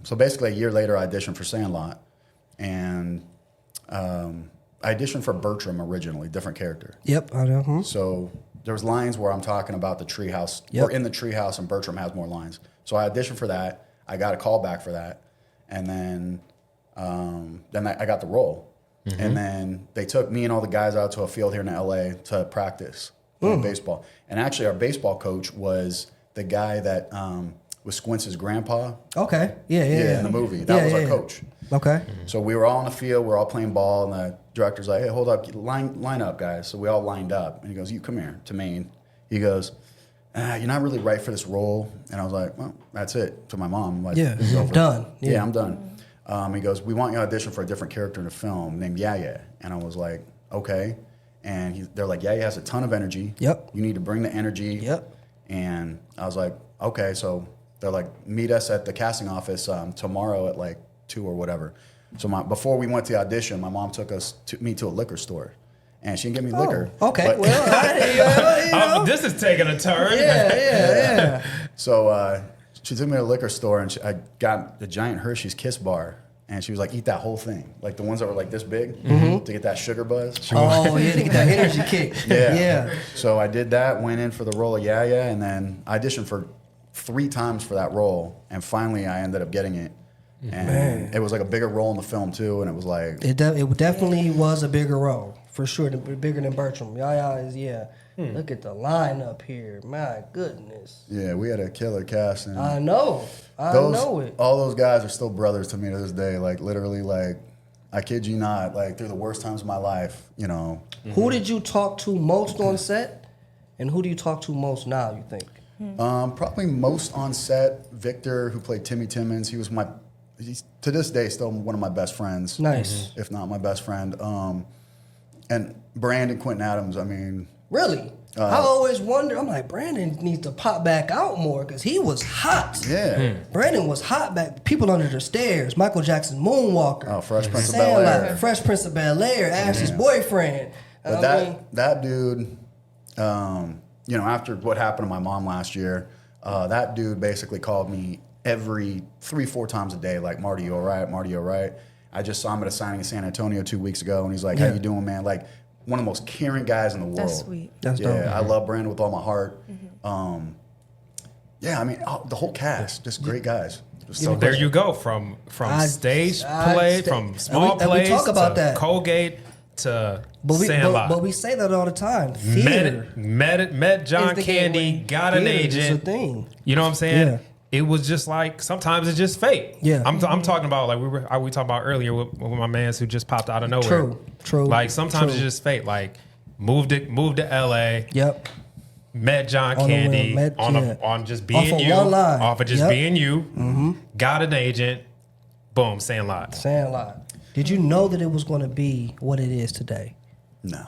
so basically a year later, I auditioned for Sandlot. And I auditioned for Bertram originally, different character. Yep, I know. Hmm. So there's lines where I'm talking about the treehouse. Yep. We're in the treehouse and Bertram has more lines. So I auditioned for that. I got a call back for that. And then I got the role. And then they took me and all the guys out to a field here in LA to practice baseball. And actually our baseball coach was the guy that was Squintz's grandpa. Okay. Yeah. In the movie. That was our coach. Okay. So we were all on the field, we were all playing ball, and the director's like, hey, hold up, line up, guys. So we all lined up. And he goes, you come here to me. He goes, you're not really right for this role. And I was like, well, that's it. To my mom. Like, this is over. Done. Yeah, I'm done. He goes, we want you to audition for a different character in the film named Yaya. And I was like, okay. And they're like, Yaya has a ton of energy. Yep. You need to bring the energy. Yep. And I was like, okay. So they're like, meet us at the casting office tomorrow at like 2 or whatever. So before we went to the audition, my mom took me to a liquor store. And she didn't give me liquor. Okay, well, this is taking a turn. Yeah. So she took me to a liquor store, and I got the giant Hershey's Kiss bar, and she was like, eat that whole thing. Like the ones that were like this big to get that sugar buzz. Oh, yeah, to get that energy kick. Yeah. So I did that, went in for the role of Yaya, and then I auditioned for 3 times for that role, and finally I ended up getting it. And it was like a bigger role in the film, too, and it was like... It definitely was a bigger role. For sure, bigger than Bertram. Yaya is, Look at the lineup here. My goodness. Yeah, we had a killer cast. And I know. I know it. All those guys are still brothers to me to this day. Like, literally, like, I kid you not, like, through the worst times of my life, you know. Who did you talk to most on set? And who do you talk to most now, you think? Probably most on set, Victor, who played Timmy Timmons. He's to this day still one of my best friends. Nice. If not my best friend. And Brandon Quentin Adams, I mean... Really? I always wonder, I'm like, Brandon needs to pop back out more because he was hot. Yeah. Brandon was hot back. People Under the Stairs, Michael Jackson Moonwalker. Oh, Fresh Prince of Bel-Air. Fresh Prince of Bel-Air, Ashley's boyfriend. But that dude, you know, after what happened to my mom last year, that dude basically called me every 3-4 times a day, like, Marty, you all right? Marty, you all right? I just saw him at a signing in San Antonio 2 weeks ago, and he's like, how you doing, man? Like, one of the most caring guys in the world. That's sweet. That's dope. I love Brandon with all my heart. I mean, the whole cast, just great guys. So there you go, from stage play, from small plays talk about to that. Colgate to Sandlot. But we say that all the time. Theater. Met John Candy, got an agent. It's a thing. You know what I'm saying? Yeah. It was just like, sometimes it's just fate. Yeah. I'm talking about, like we talked about earlier with my mans who just popped out of nowhere. True. Like sometimes it's just fate. Like moved to LA. Yep. Met John Candy on just being off you. One line. Off of just being you. Got an agent. Boom, Sandlot. Did you know that it was going to be what it is today? No.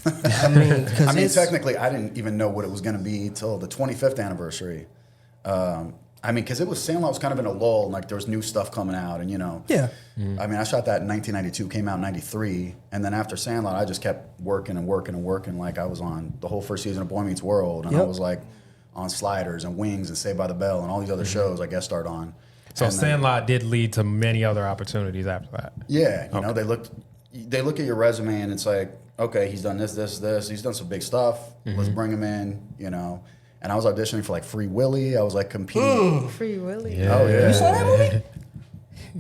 I mean, technically, I didn't even know what it was going to be till the 25th anniversary. Because it was Sandlot was kind of in a lull, and like there was new stuff coming out, and you know. Yeah. I mean, I shot that in 1992, came out in 93, and then after Sandlot, I just kept working and working and working. Like I was on the whole first season of Boy Meets World, and I was like on Sliders and Wings and Saved by the Bell and all these other shows I guest starred on. So Sandlot did lead to many other opportunities after that. Yeah, you know, they look at your resume and it's like, okay, he's done this. He's done some big stuff. Let's bring him in, you know. And I was auditioning for like Free Willy. I was like competing. Free Willy. Yeah. Oh yeah. You saw that movie?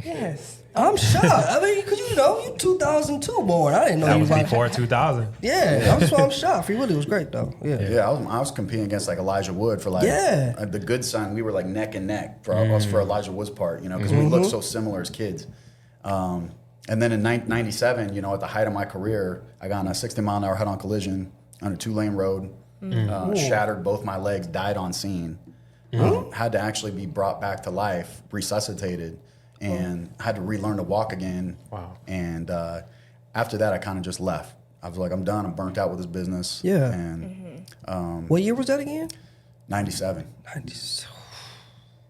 Yes. I'm shocked. I mean, because you 2002 born. I didn't know That you was was before 2000. Yeah, I'm shocked. Free Willy was great though. Yeah, I was competing against like Elijah Wood for like the Good Son. We were like neck and neck for us for Elijah Wood's part, you know, because we looked so similar as kids. And And then in 97, you know, at the height of my career, I got on a 60-mile-an-hour head-on collision on a 2-lane road, shattered both my legs, died on scene, had to actually be brought back to life, resuscitated, and had to relearn to walk again. Wow. And after that, I kind of just left. I was like, I'm done. I'm burnt out with this business. Yeah. And what year was that again? 97. 97.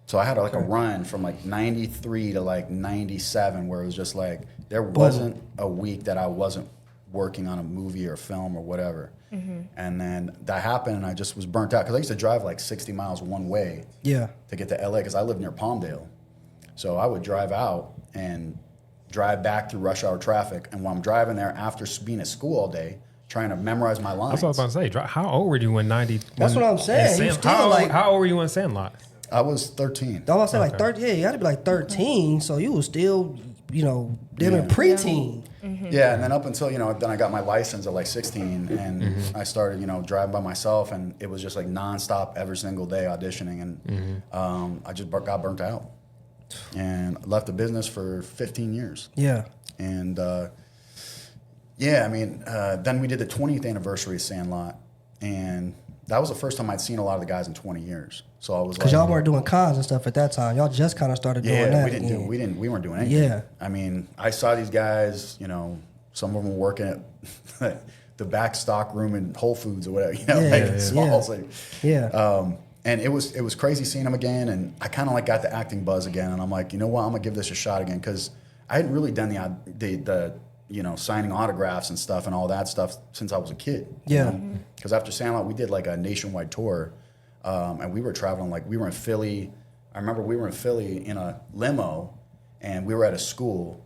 So I had like a run from like 93 to like 97 where it was just like there wasn't a week that I wasn't working on a movie or film or whatever. And then that happened and I just was burnt out because I used to drive like 60 miles one way to get to LA because I lived near Palmdale. So I would drive out and drive back through rush hour traffic. And while I'm driving there after being at school all day, trying to memorize my lines. That's what I was about to say. How old were you when 90? That's what I'm saying. You still how old were you in Sandlot? I was 13. I was saying like 30. Yeah, you got to be like 13. So you was still, you know, in preteen. Yeah, and then up until, you know, then I got my license at like 16 and I started, you know, driving by myself and it was just like nonstop every single day auditioning and I just got burnt out and left the business for 15 years. Yeah. And yeah, I mean, then we did the 20th anniversary of Sandlot and that was the first time I'd seen a lot of the guys in 20 years. So I was like, because y'all weren't doing cons and stuff at that time. Y'all just kind of started doing that. We weren't doing anything. Yeah. I mean, I saw these guys, you know, some of them were working at the back stock room in Whole Foods or whatever, you know, small. And it was crazy seeing them again. And I kind of like got the acting buzz again. And I'm like, you know what, I'm gonna give this a shot again. Cause I hadn't really done the you know, signing autographs and stuff and all that stuff since I was a kid. Yeah. Because after Sandlot, we did like a nationwide tour. And we were traveling, like we were in Philly. I remember we were in Philly in a limo and we were at a school.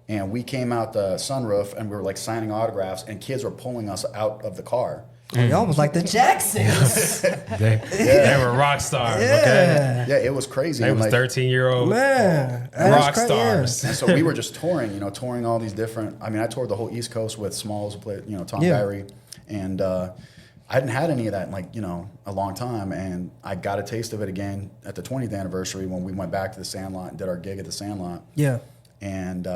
And we came out the sunroof and we were like signing autographs and kids were pulling us out of the car. Y'all was like the Jacksons. They were rock stars. Yeah. Okay. Yeah, it was crazy. They was like, 13-year-old rock stars. And so we were just touring, you know, touring all these different. I mean, I toured the whole East Coast with Smalls, who played, you know, Tom Gyree, and I hadn't had any of that in like, you know, a long time, and I got a taste of it again at the 20th anniversary when we went back to the Sandlot and did our gig at the Sandlot. Yeah. And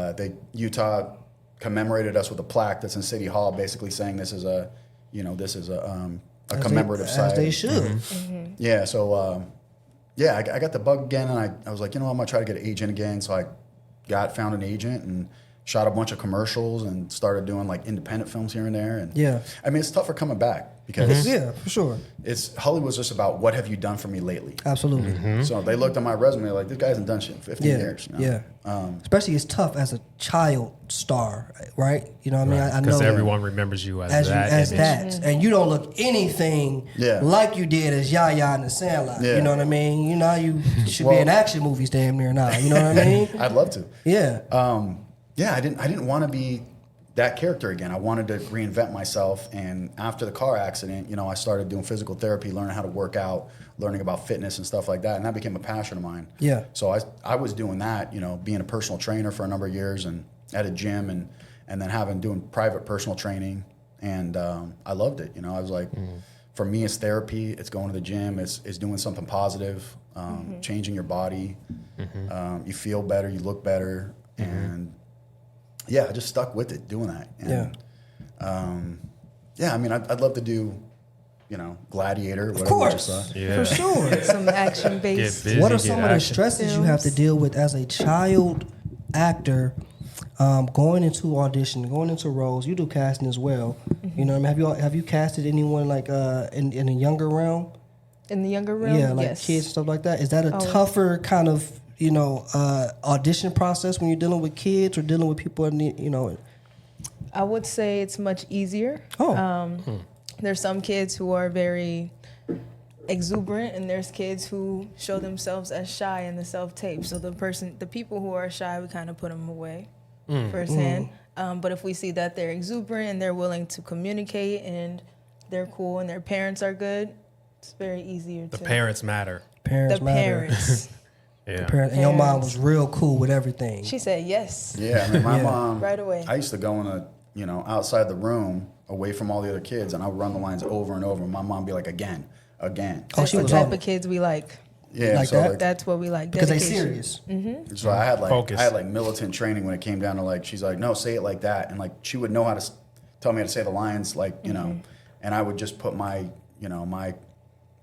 Utah commemorated us with a plaque that's in City Hall, basically saying this is a commemorative site. As they should. Yeah, so I got the bug again, and I was like, you know what, I'm gonna try to get an agent again. So I found an agent and shot a bunch of commercials and started doing like independent films here and there. And I mean, it's tougher coming back because for sure. It's Hollywood's just about what have you done for me lately. Absolutely. So they looked at my resume like, this guy hasn't done shit in 15 years. You know? Especially it's tough as a child star, right? You know what I mean? I know because everyone remembers you as that. And you don't look anything like you did as Yaya in the Sandlot. You know what I mean? You know, you should be in action movies damn near now. You know what I mean? I'd love to. Yeah. I didn't want to be that character again. I wanted to reinvent myself. And after the car accident, you know, I started doing physical therapy, learning how to work out, learning about fitness and stuff like that. And that became a passion of mine. Yeah. So I was doing that, you know, being a personal trainer for a number of years and at a gym and then doing private personal training. And I loved it. You know, I was like, for me, it's therapy. It's going to the gym. It's doing something positive, changing your body. You feel better. You look better. And I just stuck with it, doing that. And, I mean, I'd love to do, you know, Gladiator, whatever. Of course, for sure. Some action based. What are some of the stresses you have to deal with as a child actor, going into audition, going into roles? You do casting as well. You know what I mean? Have you casted anyone like in a younger realm? In the younger realm, like kids and stuff like that. Is that a tougher kind of, you know, audition process when you're dealing with kids or dealing with people in the, you know? I would say it's much easier. There's some kids who are very exuberant, and there's kids who show themselves as shy in the self-tape. So the people who are shy, we kind of put them away firsthand. But if we see that they're exuberant and they're willing to communicate and they're cool and their parents are good, it's very easier. The parents matter. Parents. And your mom was real cool with everything. She said yes. Yeah, I mean, my mom, right away. I used to go in outside the room, away from all the other kids, and I would run the lines over and over. My mom would be like, again. That's the type of kids we like. Yeah, like so that. That's what we like. Because they Dedication. serious. So I had like Focus. militant training when it came down to like she's like, no, say it like that, and like she would know how to tell me how to say the lines, like and I would just put my my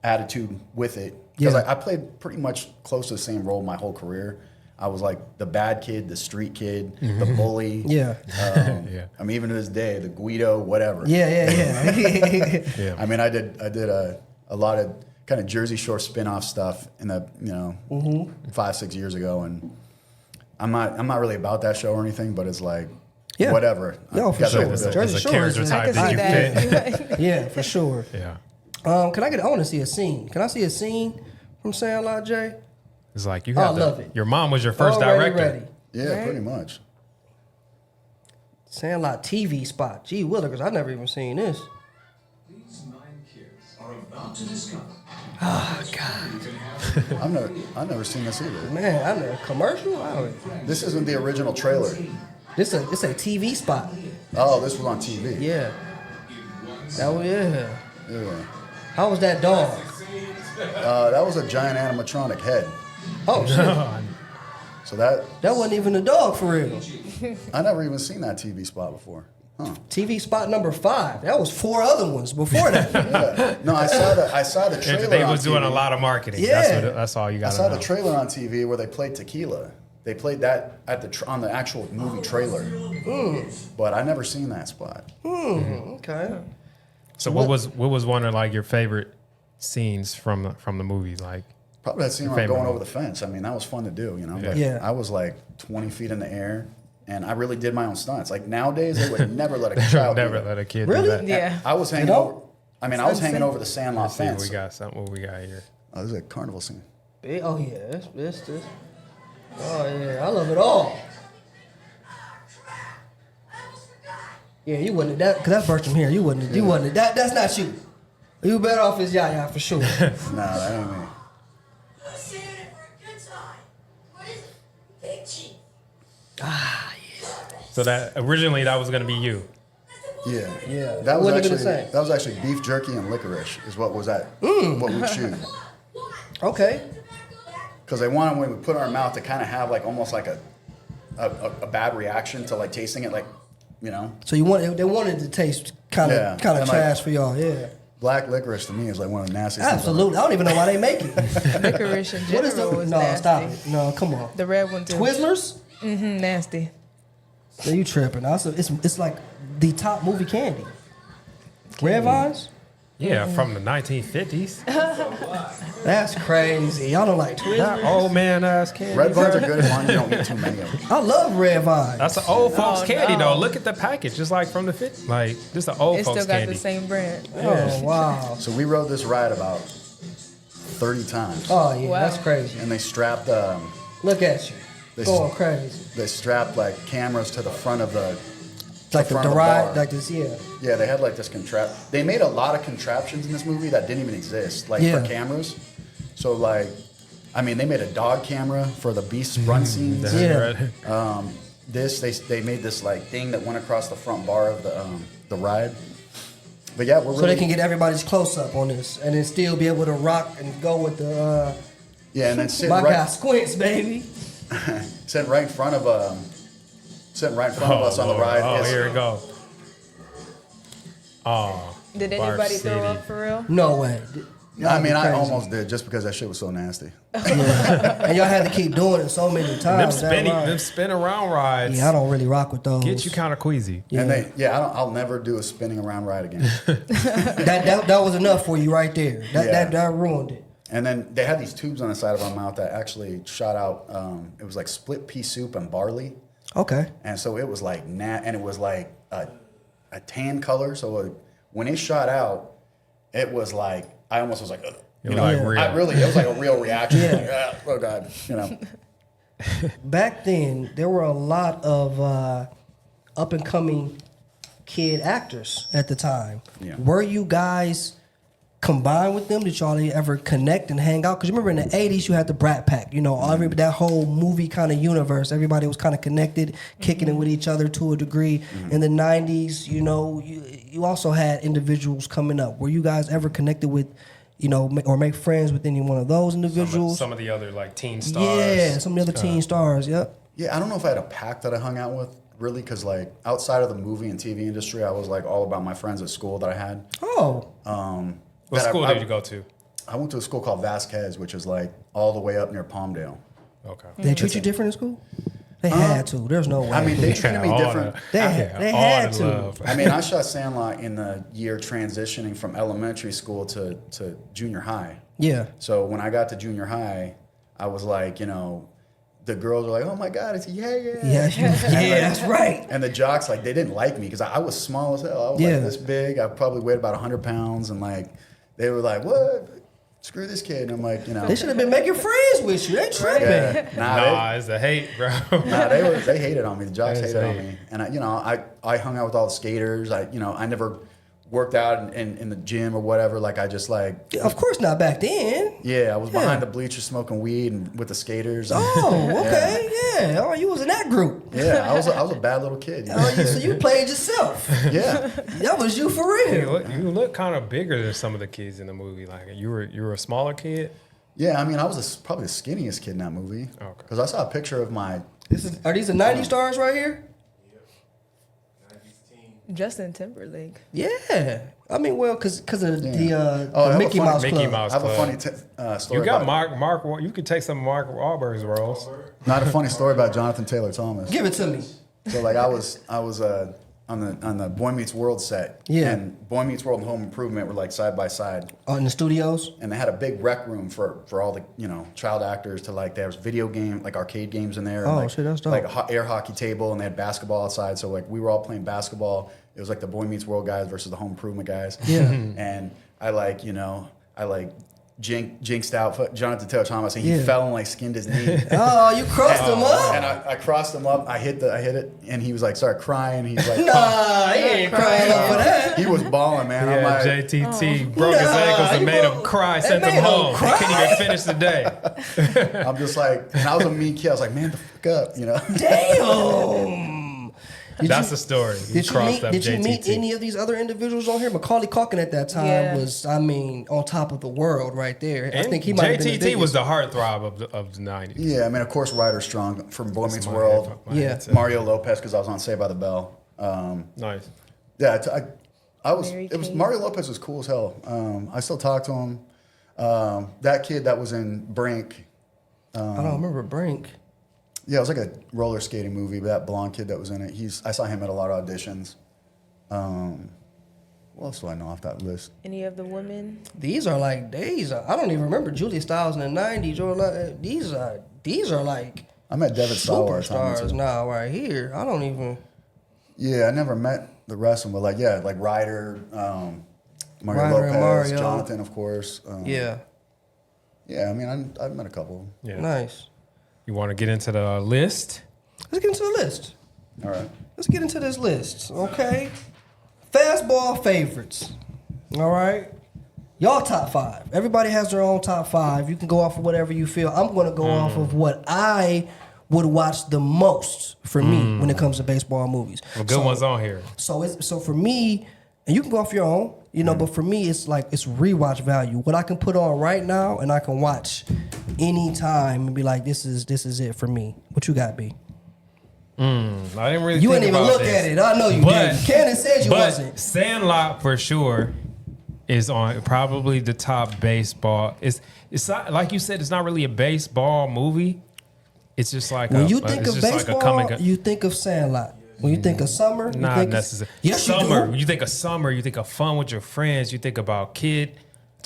attitude with it because I played pretty much close to the same role my whole career. I was like the bad kid, the street kid, the bully. Yeah. I mean, even to this day, the Guido, whatever. Yeah. I mean, I did a lot of kind of Jersey Shore spin-off stuff in the 5-6 years ago, and I'm not really about that show or anything, but it's like whatever. No, for sure. Jersey Shore character is- type I can that see you that. fit. Yeah, for sure. Yeah. I want to see a scene. Can I see a scene from Sandlot, Jay? It's like you I have love it. Your mom was your first Already director. ready. Yeah, Right. pretty much. Sandlot TV spot. Gee Willikers, I've never even seen this. These 9 kids are about to discover. Oh, God. I've never seen this either. Man, I know. Commercial? I don't, This isn't the original trailer. it's a TV spot. Oh, this was on TV. Yeah. Oh, yeah. Yeah. How was that dog? That was a giant animatronic head. Oh, shit. So that That wasn't even a dog for real. I never even seen that TV spot before. Huh. TV spot number 5. That was 4 other ones before that. Yeah. No, I saw the trailer. They on was doing TV. a lot of marketing. Yeah. That's all you I got to saw know. the trailer on TV where they played Tequila. They played that at on the actual movie trailer. But I never seen that spot. Okay. So what was one of like your favorite scenes from the movie? Like Probably that scene where I'm Favorite going over one. the fence. I mean, that was fun to do, But Yeah. I was like 20 feet in the air, and I really did my own stunts. Like nowadays, they would never let a child do never that. let a kid Really? do that. Yeah. I was hanging You know? over. I mean, I was hanging over the Sandlot Let's see what fence. we got something. What we got here? Oh, this is a carnival scene. Oh, yeah. This. Oh, yeah. I love it all. Yeah, you wouldn't that because that's Bertram here. You wouldn't that's not you. You better off as Yaya for sure. Nah, that ain't me. Who's in it for a good time? What is it? Big Chief. So that originally that was gonna be you. Yeah, Yeah. That was Wouldn't have actually been the same. beef jerky and licorice is what was that? What we chewed. Okay. Because they wanted when we put it in our mouth to kind of have like almost like a bad reaction to like tasting it, like So they wanted to taste kind Yeah. of And like- trash for y'all. Yeah. black licorice to me is like one of the nastiest. Absolutely. I don't even know why they make it. Licorice in What is general the was No, nasty. stop it. No, come on. The red one too. Twizzlers? Nasty. Yeah, you tripping. Also, it's like the top movie candy. Red Vines? Yeah, from the 1950s. That's crazy. Y'all don't like Twizzlers? That old man ass candy. Red vines are good as long as you don't eat too many of them. I love Red Vines. That's an old folks Oh, candy no. though. Look at the package, just like from the 50s. Like just an old It folks still got candy. the same brand. Oh, wow. So we rode this ride about 30 times, Oh, yeah, Wow. that's crazy. and they strapped Look at you. They Going s- crazy. like cameras to the front of the Like the front of the ride, bar. like this, yeah. Yeah, they had like this They made a lot of contraptions in this movie that didn't even exist, like Yeah. for cameras. So like, I mean, they made a dog camera for the Beast run scenes. That's Yeah. right. They made this like thing that went across the front bar of the ride. But yeah, we're So really they can get everybody's close up on this and then still be able to rock and go with the, yeah, and then sit my guy right Squints, baby. sitting right in front of us on the ride. Oh, is- here we go. Oh. Did Bar anybody City. throw up for real? No way. I mean, I Crazy. almost did just because that shit was so nasty. And y'all had to keep doing it so many Them times. that ride. them spin around rides Yeah, I don't really rock with those. get you kind of queasy. Yeah. And I'll never do a spinning around ride again. that was enough for you right there. That ruined it. And then they had these tubes on the side of our mouth that actually shot out. It was like split pea soup and barley, Okay. and so it was like and it was like a tan color. So when it shot out, it was like I almost was like, ugh. It was like real. it was like a real reaction. Yeah. Like, ah, oh God, Back then, there were a lot of up and coming kid actors at the time. Yeah. Were you guys combined with them? Did y'all ever connect and hang out? Because remember in the 80s, you had the Brat Pack. You know, that whole movie kind of universe. Everybody was kind of connected, kicking it with each other to a degree. In the 90s, you know, you also had individuals coming up. Were you guys ever connected with, or make friends with any one of those individuals. Some of the other like teen stars. Yeah, some of the other teen stars. Yep. Yeah, I don't know if I had a pack that I hung out with really, because like outside of the movie and TV industry, I was like all about my friends at school that I had. Oh. What school did you go to? I went to a school called Vasquez, which is like all the way up near Palmdale. Okay. They treat you different in school? They had to. There's no way. I mean, they treated me different. They had to. Love. I mean, I shot Sandlot in the year transitioning from elementary school to junior high. Yeah. So when I got to junior high, I was like, the girls were like, "Oh my God, it's yeah." That's right. And the jocks, like, they didn't like me because I was small as hell. I was like this big. I probably weighed about 100 pounds, and like, they were like, "What? Screw this kid." And I'm like, They should have been making friends with you. They tripping. Yeah. Nah, it's a hate, bro. They hated on me. The jocks hated on me, and I hung out with all the skaters. I never worked out in the gym or whatever. Like I just like. Of course not back then. Yeah, I was behind the bleachers smoking weed and with the skaters. Oh, okay, yeah. Oh, you was in that group. Yeah, I was a bad little kid. So you played yourself. Yeah. That was you for real. You look kind of bigger than some of the kids in the movie. Like you were a smaller kid. Yeah, I mean, I was probably the skinniest kid in that movie. Okay. Because I saw a picture of my. Are these the 90 stars right here? Justin Timberlake. Yeah. I mean, well, because of the Mickey Mouse Mickey Club. Mouse I have a Club. funny story. You got about, Mark. You could take some of Mark Wahlberg's roles. Not a funny story about Jonathan Taylor Thomas. Give it to me. So like I was on the Boy Meets World set. Yeah. And Boy Meets World and Home Improvement were like side by side. In the studios? And they had a big rec room for all the child actors to like. There was video game like arcade games in there. Oh, and, like, shit, that's dope. Like a air hockey table, and they had basketball outside. So like we were all playing basketball. It was like the Boy Meets World guys versus the Home Improvement guys. Yeah. And I jinxed out Jonathan Taylor Thomas, and he fell and like skinned his knee. Oh, you crossed him up? And I crossed him up. I hit it, and he was like, started crying. He's like, Nah, he ain't crying over that. He was balling, man. I'm like, JTT broke his ankles and made him cry, sent him home. He couldn't even finish the day. I'm just like, and I was a mean kid. I was like, man, the fuck up, Damn. That's the story. Did you meet any of these other individuals on here? Macaulay Culkin at that time was, on top of the world right there. And I think he might have been the JTT biggest. was the heartthrob of the 90s. Yeah, I mean, of course, Ryder Strong from Boy Meets World. Mario Lopez, because I was on Saved by the Bell. Nice. Yeah, Mario Lopez was cool as hell. I still talk to him. That kid that was in Brink. I don't remember Brink. Yeah, it was like a roller skating movie. But that blonde kid that was in it, I saw him at a lot of auditions. What else do I know off that list? Any of the women? These are I don't even remember Julia Stiles in the 90s. Or these are like I met David Sawyer superstars now right here. I don't even. Yeah, I never met the rest of them, but like Ryder, Mario Ryder and Lopez, Mario. Jonathan, of course. Yeah, I mean, I've met a couple. Yeah. nice. You want to get into the list? Let's get into the list. All right. Let's get into this list, okay? Fastball favorites. All right? Y'all top 5. Everybody has their own top 5. You can go off of whatever you feel. I'm going to go off of what I would watch the most for me when it comes to baseball movies. Well, good ones on here. So for me, and you can go off your own, but for me, it's like it's rewatch value. What I can put on right now and I can watch anytime and be like, this is it for me. What you got, B? I didn't really. You think didn't even about look this. at it. I know you didn't. Cannon said you wasn't. Sandlot for sure is on probably the top baseball. It's not like you said. It's not really a baseball movie. It's just like when you think of baseball, you think of Sandlot. When you think of summer, not necessarily. Yes, summer. you do. You think of summer. You think of fun with your friends. You think about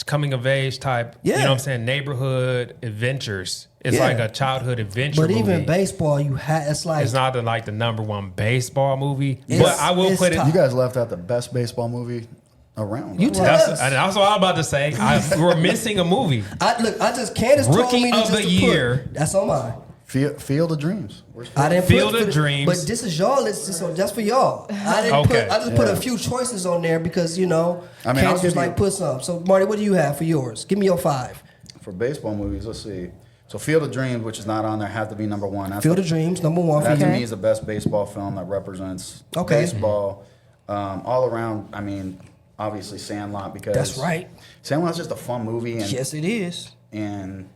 coming of age type. Yeah. You know what I'm saying? Neighborhood adventures. It's like a childhood adventure But movie. even baseball, it's like it's not the number one baseball movie. It's- But I will it's put it. tough. You guys left out the best baseball movie around. You tell That's us. what I'm about to say. We're missing a movie. Candace told Rookie me to of the year. That's on mine. Field of Dreams. I didn't Field put of Dreams. But this is y'all list, so that's for y'all. I didn't Okay. I just put a few choices on there because Candace was like put some. So Marty, what do you have for yours? Give me your 5. For baseball movies, let's see. So Field of Dreams, which is not on there, have to be number 1. Field of Dreams, number 1 for That to you. me is the best baseball film that represents Okay. baseball all around. I mean, obviously Sandlot, because That's right. Sandlot's just a fun movie, and Yes, it is. and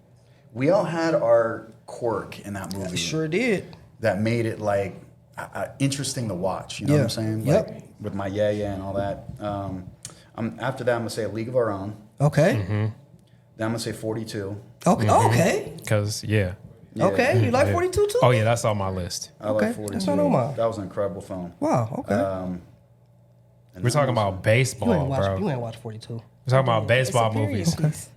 we all had our quirk in that movie. Sure did. That made it like interesting to watch. You know what I'm saying? Yep. Like with my yeah and all that. After that, I'm gonna say A League of Our Own. Okay. Then I'm gonna say 42. Okay. Okay. Because Okay. You like 42 too? Oh yeah, that's on my list. I Okay, like 42. that's not on mine. That was an incredible film. Wow. Okay. And We're talking then about baseball, you bro. ain't watched 42. We're talking about It's a baseball period movies. piece.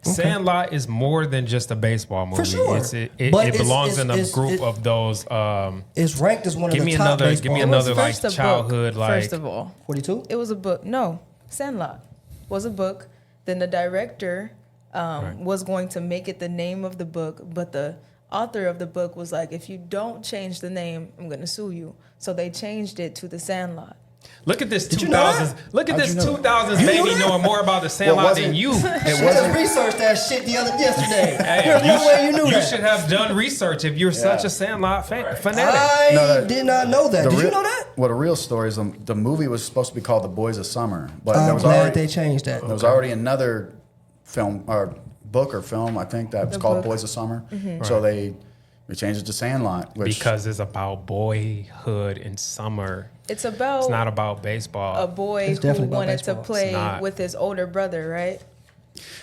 Sandlot is more than just a baseball movie. sure. It But belongs in a it's- group of those. It's ranked as one Give of me the top another. baseball Give me movies. another like First, a book. childhood like. First of all, 42. it was a book. No, Sandlot was a book. Then the director was going to make it the name of the book, but the author of the book was like, if you don't change the name, I'm going to sue you. So they changed it to The Sandlot. Look at this you know that? 2000s. Look at How'd this you know? 2000s You know baby that? knowing more about the Sandlot wasn't- than you. It She just wasn't. researched that shit yesterday. Hey, There's no way you knew you that. should have done research if you're such a Sandlot fanatic. I did not know that. Did you know that? Well, the real story is the movie was supposed to be called The Boys of Summer, but I'm there was glad already they changed that. there was already another film or book or film, I think, that was The called book. Boys of Summer. So they changed it to Sandlot, which Because it's about boyhood and summer. It's about It's not about baseball. a boy It's who definitely about wanted to baseball. play It's not. with his older brother, right?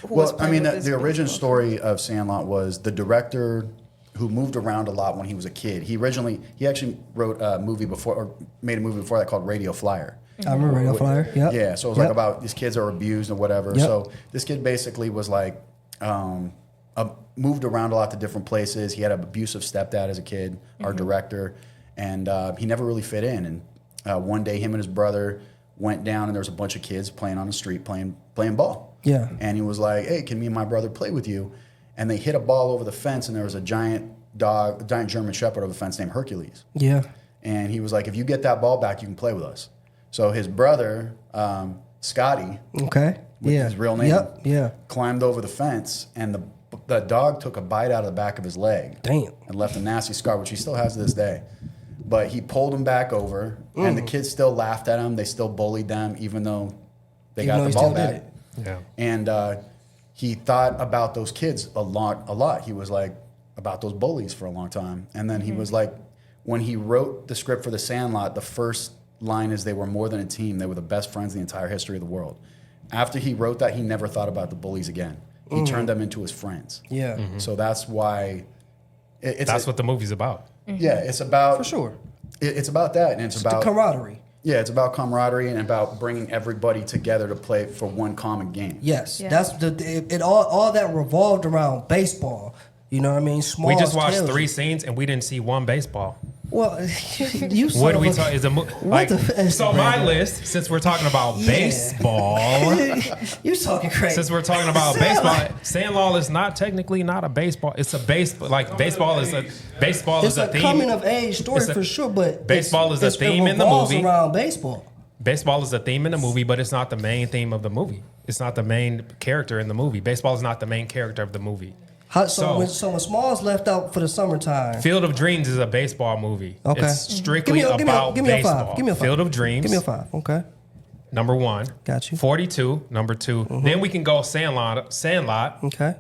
Who was well, I playing mean, with his the original baseball. story of Sandlot was the director who moved around a lot when he was a kid. He actually wrote a movie before, or made a movie before that called Radio Flyer. I remember Radio Flyer. Yep. Yeah, so it was like about these kids are abused and whatever. Yep. So this kid basically was like moved around a lot to different places. He had an abusive stepdad as a kid, our director, and he never really fit in. And one day, him and his brother went down, and there was a bunch of kids playing on the street, playing ball. Yeah. And he was like, "Hey, can me and my brother play with you?" And they hit a ball over the fence, and there was a giant German Shepherd over the fence named Hercules. Yeah. And he was like, "If you get that ball back, you can play with us." So his brother, Scotty, Okay. with yeah. his real name, Yep. Yeah. climbed over the fence, and the dog took a bite out of the back of his leg. Damn. And left a nasty scar, which he still has to this day. But he pulled him back over, and the kids still laughed at him. They still bullied them, even though they Even got though the he ball still did back. it. Yeah. And he thought about those kids a lot. He was like, about those bullies for a long time. And then he was like, when he wrote the script for The Sandlot, the first line is they were more than a team. They were the best friends in the entire history of the world. After he wrote that, he never thought about the bullies again. He turned them into his friends. Yeah. So that's why That's what the movie's about. Yeah, it's about For sure. It's about that, and it's The about camaraderie. yeah, it's about camaraderie and about bringing everybody together to play for one common game. Yes. Yeah. That's it all that revolved around baseball. You know what I mean? Small. We just watched 3 scenes and we didn't see one baseball. Well, you son What do of we a- talk? Is like the so? My list, since we're talking about Yeah. baseball, You talking crazy? since we're talking about baseball, Sandlot is not technically not a baseball. It's a baseball. Like baseball is a It's a theme. coming of age story It's a- for sure, but baseball is a theme in the revolves movie. around baseball. Baseball is a theme in the movie, but it's not the main theme of the movie. It's not the main character in the movie. Baseball is not the main character of the movie. So when Smalls left out for the summertime, Field of Dreams is a baseball movie. okay, It's strictly give me about a baseball. 5. Give me a 5. Field of Dreams. Give me a 5. Okay, Number 1. Got you. 42. Number 2. Then we can go Sandlot okay.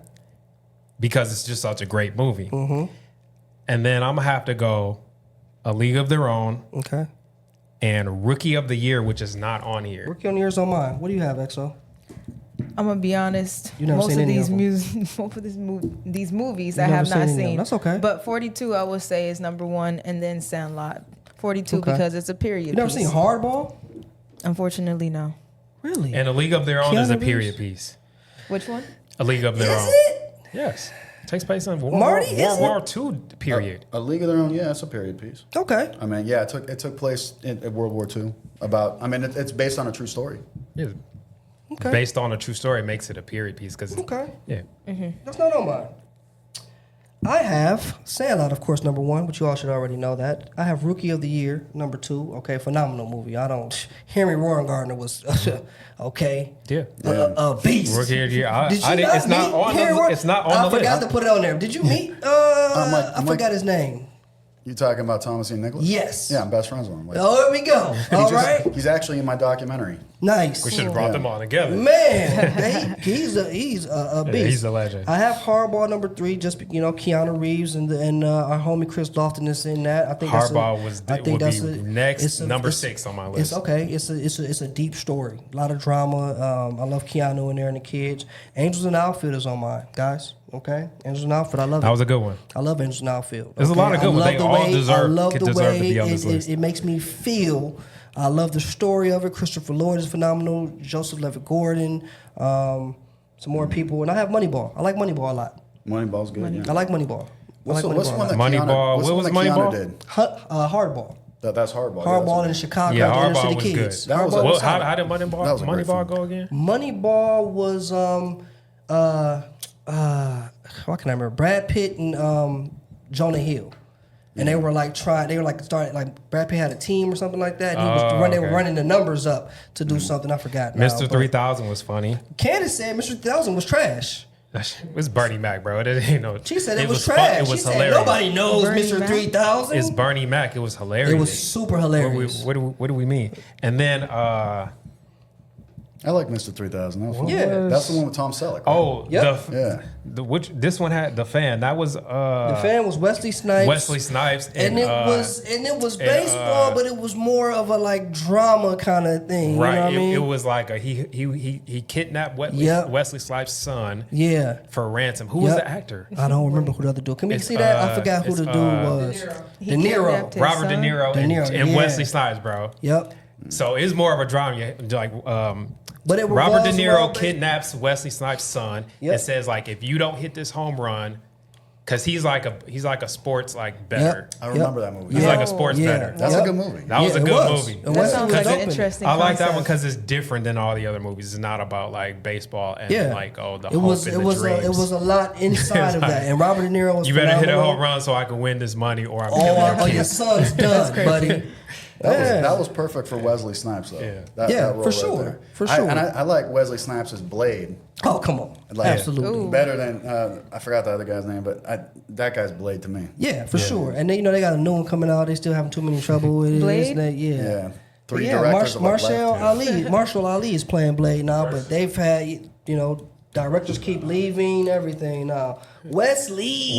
because it's just such a great movie. And then I'm gonna have to go A League of Their Own Okay. and Rookie of the Year, which is not on here. Rookie on the Year's on mine. What do you have, EXO? I'm gonna be honest. You never most seen of any these of these movies You I never have seen not any of them. seen. That's okay. But 42 I would say is number 1, and then Sandlot. 42 Okay. because it's a period. You never piece. seen Hardball? Unfortunately, no. Really? And A League of Their Own is a Keanu period Reeves? piece. Which one? A League of Their Is Own. it? Yes. Takes place in Marty, is World it? War II period. A League of Their Own, yeah, it's a period piece. Okay. I mean, yeah, it took place in World War II. It's based on a true story. Yeah. Okay. Based on a true story makes it a period piece because Okay. yeah. That's not on mine. I have Sandlot, of course, number 1, but you all should already know that. I have Rookie of the Year, number 2. Okay, phenomenal movie. Henry Rowengartner was okay. Yeah. A beast. Rookie of the Year. Did you It's not meet on Henry the Rowen- it's not on I the forgot list. to put it on there. Did you meet? I forgot his name. You talking about Thomas E. Nicholas? Yes. Yeah, I'm best friends with him. Like, Oh, there we go. All right. He's actually in my documentary. Nice. We should have brought them all together. Man, he's a beast. Yeah, he's a legend. I have Hardball number 3. Just Keanu Reeves and our homie Chris Lofton is in that. I think Hardball would be next, number 6 on my list. It's okay. It's a deep story. A lot of drama. I love Keanu in there and the kids. Angels in the Outfield is on mine, guys. Okay, Angels in the Outfield. I love it. That was a good one. I love Angels in the Outfield. There's a lot of good ones. They all deserve to be on this list. It makes me feel. I love the story of it. Christopher Lloyd is phenomenal. Joseph Levitt-Gordon. Some more people. And I have Moneyball. I like Moneyball a lot. Moneyball's good. Yeah. I like Moneyball. What's one that Moneyball. Keanu, What was Keanu Moneyball? did? Hardball. That's Hardball. Hardball in Chicago. Yeah, the inner Hardball city was kids. good. Hardball was solid. How did Moneyball go again? Moneyball was what can I remember? Brad Pitt and Jonah Hill. And they were like starting Brad Pitt had a team or something like that. And they were running the numbers up to do something. I forgot. Mr. 3000 was funny. Candace said Mr. 3000 was trash. It was Bernie Mac, bro. She said it was fun. trash. It was she hilarious. Said nobody knows Bernie Mr. Mac? 3000. It's Bernie Mac. It was hilarious. It was super hilarious. What do we mean? And then I like Mr. 3000. That was fun. Yeah. That's the one with Tom Selleck. Right? oh Yep. this one had The Fan. That was The Fan was Wesley Snipes. Wesley Snipes And it was baseball, but it was more of a drama kind of thing. right. You know what I mean? It was like he kidnapped Yep. Wesley Snipes' son Yeah. for ransom. Who was the actor? I don't remember who the other dude. Can we It's, see that? I forgot who the dude was. He De Niro. kidnapped his Robert De son. Niro, De Niro, and yeah. Wesley Snipes, bro. Yep. So it's more of a drama. But it Robert De revolves Niro around kidnaps Wesley Snipes' son Yep. and says if you don't hit this home run, because he's like a sports better. I remember that movie. He's Yep. like a sports Yeah. better. That's Yep. a good movie. That was a it good was. movie. It That was. sounds It like was an open. interesting I like that one concept. because it's different than all the other movies. It's not about baseball and Yeah. the It hope was and it the was dreams. it was a lot inside of like, that. And Robert De Niro was you better hit a phenomenal. home run so I can win this money, or I'm Oh, killing your your kids. son's done, buddy. That was perfect for Wesley Snipes, though. Yeah. That role for right sure. there. For sure. I like Wesley Snipes' Blade. Oh, come on. Absolutely. Better than I forgot the other guy's name, but that guy's Blade to me. Yeah, for sure. And they got a new one coming out. They still having too many trouble with it. Blade? Yeah. Three Yeah, directors of Marshall Ali is playing Blade now, but they've had directors keep leaving everything now. Wesley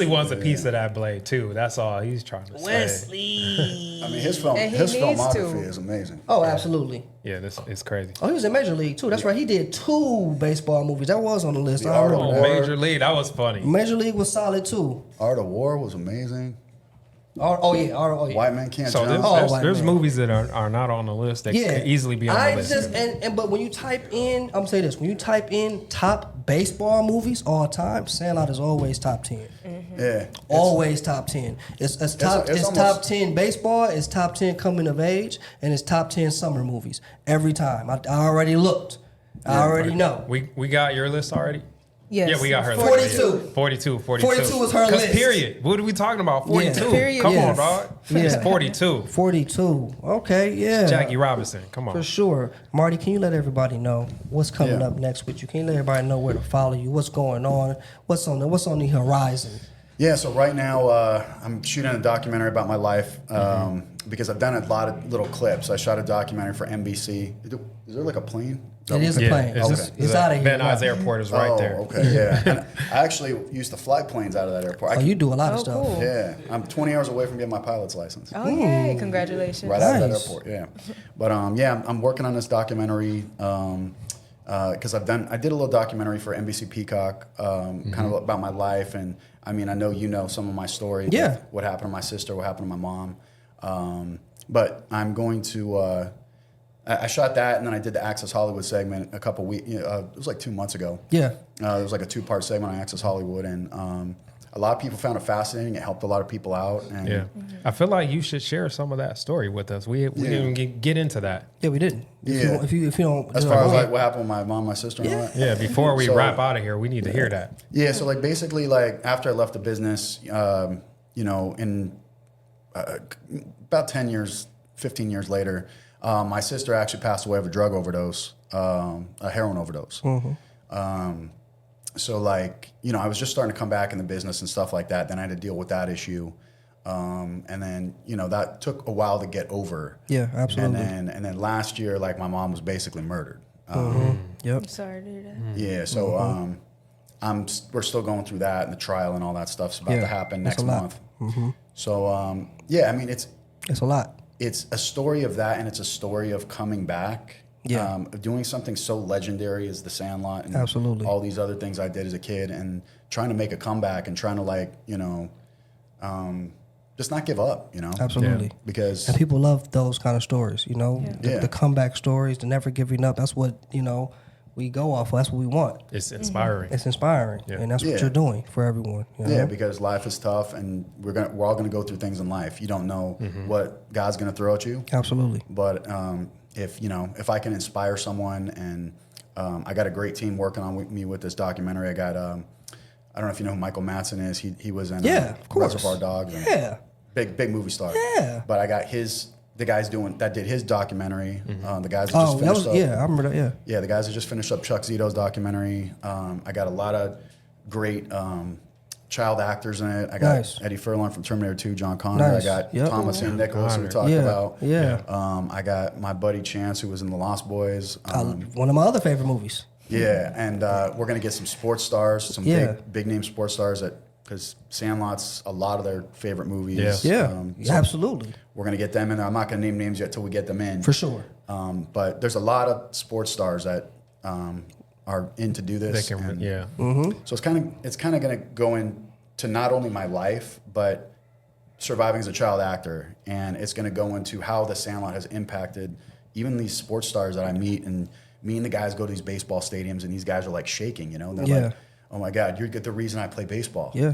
wants a piece of that Blade too. That's all he's trying to say. Wesley. I mean, his And he needs filmography to. is amazing. Oh, absolutely. Yeah, this is crazy. Oh, he was in Major League too. That's right. He did 2 baseball movies. That was on the list. The I Art of remember War. that. Major League, that was funny. Major League was solid too. Art of War was amazing. Oh yeah. White Man Can't So Jump. there's movies that are not on the list that could easily be on the list. But when you type in, I'm gonna say this: when you type in top baseball movies all time, Sandlot is always top 10. Yeah. Always top 10. It's top almost 10 baseball, it's top 10 coming of age, and it's top 10 summer movies every time. I already looked. I already know. We got your list already? Yes. Yeah, we got her 42. list. 42. 42 was her list. Period. What are we talking about? 42. Yeah. Period. Come Yeah. on, dog. It's 42. 42. Okay, yeah. Jackie Robinson. Come on. For sure. Marty, can you let everybody know what's coming Yeah. up next with you? Can you let everybody know where to follow you? What's going on? What's on the horizon? Yeah, so right now I'm shooting a documentary about my life because I've done a lot of little clips. I shot a documentary for NBC. Is there like a plane? It is a plane. It's out of here. Van Nuys Airport is right there. Okay, yeah. And I actually used to fly planes out of that airport. You do a lot of stuff. Cool. Yeah, I'm 20 hours away from getting my pilot's license. Oh, yay. Congratulations. Right out of that Nice. airport, yeah. But I'm working on this documentary because I did a little documentary for NBC Peacock, kind of about my life, and I mean I know some of my story. Yeah. What happened to my sister? What happened to my mom? But I'm going to. I shot that, and then I did the Access Hollywood segment a couple weeks. It was like 2 months ago. Yeah. It was like a 2-part segment on Access Hollywood, and a lot of people found it fascinating. It helped a lot of people out. And Yeah. I feel like you should share some of that story with us. We didn't even get into that. Yeah, we didn't. Yeah. If you don't. As far as like what happened with my mom, my sister, and all that. Yeah, before we So- wrap out of here, we need to hear that. Yeah, so like basically like after I left the business, in about 10 years, 15 years later, my sister actually passed away of a drug overdose, a heroin overdose. So like, I was just starting to come back in the business and stuff like that. Then I had to deal with that issue. And then, that took a while to get over. Yeah, absolutely. And then last year, like, my mom was basically murdered. Yep. I'm sorry to hear that. Yeah, so we're still going through that, and the trial and all that stuff's about to happen next month. So yeah, I mean, it's a lot. It's a story of that, and it's a story of coming back. Yeah. Of doing something so legendary as the Sandlot and Absolutely. all these other things I did as a kid, and trying to make a comeback and trying to just not give up, Absolutely. Yeah. Because and people love those kind of stories, the comeback stories, the never giving up. That's what we go off of. That's what we want. It's inspiring. It's inspiring, and that's what you're doing for everyone. Yeah, because life is tough, and we're all gonna go through things in life. You don't know what God's gonna throw at you. Absolutely. But if I can inspire someone, and I got a great team working on me with this documentary. I got I don't know if you know who Michael Madsen is. He was in of course. Reservoir Dogs. Yeah. Big movie star. Yeah. But I got the guys did his documentary. The guys that just finished up. Yeah, I remember that. Yeah. Yeah, the guys that just finished up Chuck Zito's documentary. I got a lot of great child actors in it. I got Eddie Furlong from Terminator 2, John Connor. I got Thomas and Nicholas, who we talked about. Yeah. I got my buddy Chance, who was in The Lost Boys. One of my other favorite movies. Yeah, and we're gonna get some sports stars, some big name sports stars because Sandlot's a lot of their favorite movies. Yeah, so absolutely. We're gonna get them in there. I'm not gonna name names yet till we get them in. For sure. But there's a lot of sports stars that are in to do this. So it's kind of gonna go into not only my life, but surviving as a child actor, and it's gonna go into how the Sandlot has impacted even these sports stars that I meet. And me and the guys go to these baseball stadiums, and these guys are like shaking, They're like, "Oh my God, you're the reason I play baseball." Yeah.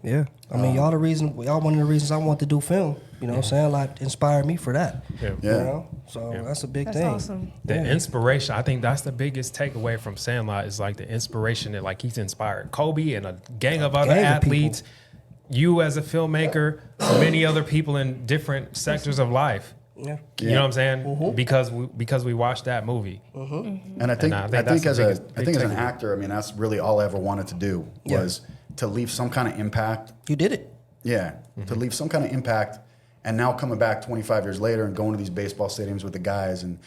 Yeah. I mean, y'all one of the reasons I want to do film. Sandlot inspired me for that. Yeah. So that's a big That's thing. awesome. The inspiration, I think that's the biggest takeaway from Sandlot is like the inspiration that like he's inspired Kobe and a gang of other athletes, you as a filmmaker, many other people in different sectors of life. Yeah. You know what I'm saying? Because we watched that movie. And I think as an actor, I mean, that's really all I ever wanted to do was to leave some kind of impact. You did it. Yeah, to leave some kind of impact. And now coming back 25 years later and going to these baseball stadiums with the guys and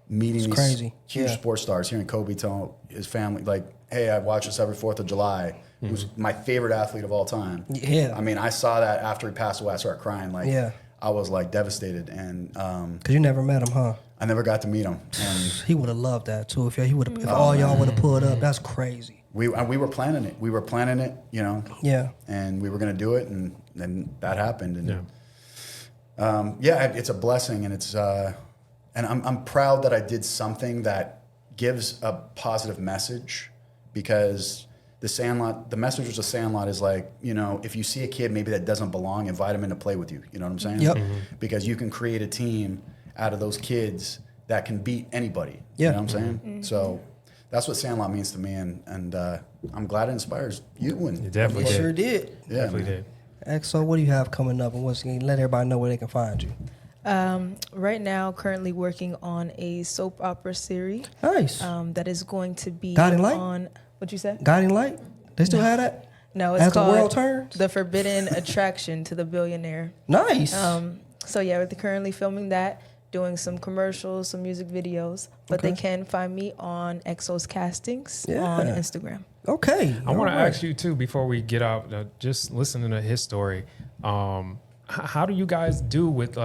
meeting these huge sports stars, hearing Kobe tell his family, like, "Hey, I watch this every 4th of July." Who's my favorite athlete of all time. Yeah. I mean, I saw that after he passed away. I started crying. I was like devastated. And because you never met him, huh? I never got to meet him. And he would have loved that too. If all y'all would have pulled up, that's crazy. We were planning it. Yeah. And we were going to do it, and then that happened. And it's a blessing, and it's and I'm proud that I did something that gives a positive message, because the Sandlot, the message of the Sandlot is like, if you see a kid maybe that doesn't belong, invite him in to play with you. You know what I'm saying? Yep. Because you can create a team out of those kids that can beat anybody. Yeah. You know what I'm saying? So that's what Sandlot means to me, and I'm glad it inspires you. And It definitely did. Sure did. Yeah, Definitely did. XO, what do you have coming up, and let everybody know where they can find you? Right now, currently working on a soap opera series. Nice. That is going to be Guiding Light? on. What'd you say? Guiding Light? They still have that? No, it's As called the World Turns? The Forbidden Attraction to the Billionaire. Nice. So yeah, we're currently filming that, doing some commercials, some music videos. But they can find me on XO's Castings on Instagram. Okay. I want to ask you too, before we get out, just listening to his story. How do you guys do with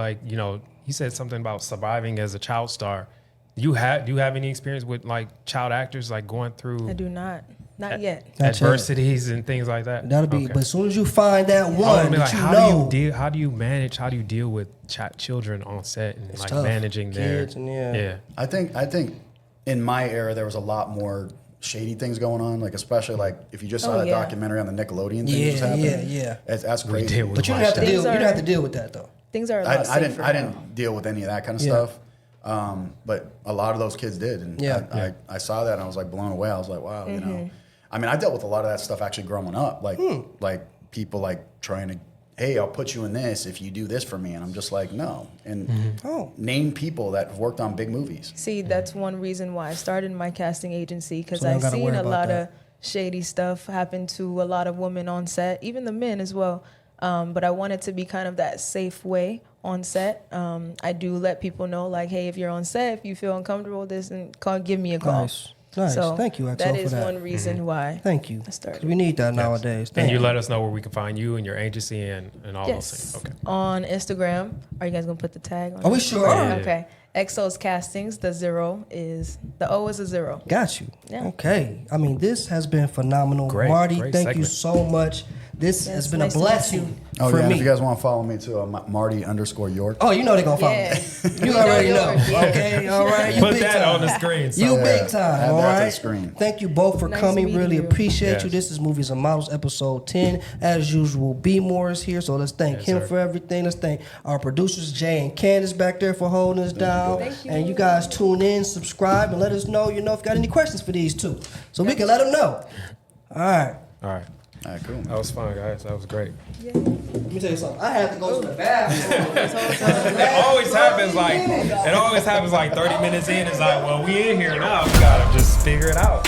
he said something about surviving as a child star. Do you have any experience with like child actors like going through? I do not. Not yet. Adversities and things like that. That'll be, but as soon as you find that one, how do you deal with children on set and it's like tough. managing kids their I think in my era there was a lot more shady things going on, like especially like if you just saw that documentary on the Nickelodeon thing just happened. That's crazy. But you don't have to deal. You don't have to deal with that though. Things are a lot safer I didn't deal with any of that kind of stuff. But a lot of those kids did, and I saw that and I was like blown away. I was like, wow, I mean, I dealt with a lot of that stuff actually growing up, like people like trying to, hey, I'll put you in this if you do this for me, and I'm just like, no, and name people that have worked on big movies. See, that's one reason why I started my casting agency, because I've seen a lot of shady stuff happen to a lot of women on set, even the men as well. But I want it to be kind of that safe way on set. I do let people know, like, hey, if you're on set, if you feel uncomfortable with this, and give me a call. Nice. So Thank you, XO, that for is that. one reason why. Thank you. I started. We need that nowadays. And Thank you let us know where we can find you and your agency and all those Yes. things. Okay. On Instagram, are you guys gonna put the tag on? Are we it? sure are. Okay. XO's castings. The O is a 0. Got you. Yeah. Okay. I mean, this has been phenomenal. Great, Marty, great thank you segment. so much. This has been nice a to meet blessing you. Oh for yeah, and me. if you guys want to follow me too, I'm Marty_York. Oh, you know they're going to follow Yeah. me. You already know. York, yeah. Okay, all right. You Put big that time. on the screen. So. You big time, add all that to the right? screen. Thank you both for Nice coming. meeting Really you. appreciate Yes. you. This is Movies and Models, episode 10. As usual, B. Moore is here, so let's thank Yes, him sir. for everything. Let's thank our producers, Jay and Candace, back there for holding us down. Thank you. And you guys tune in, subscribe, and let us know, if you got any questions for these two. So we can let them know. All right. All right. All right, cool. That was fun, guys. That was great. Let me tell you something. I had to go to the bathroom. It always happens like 30 minutes in. It's like, well, we in here now. We gotta just figure it out.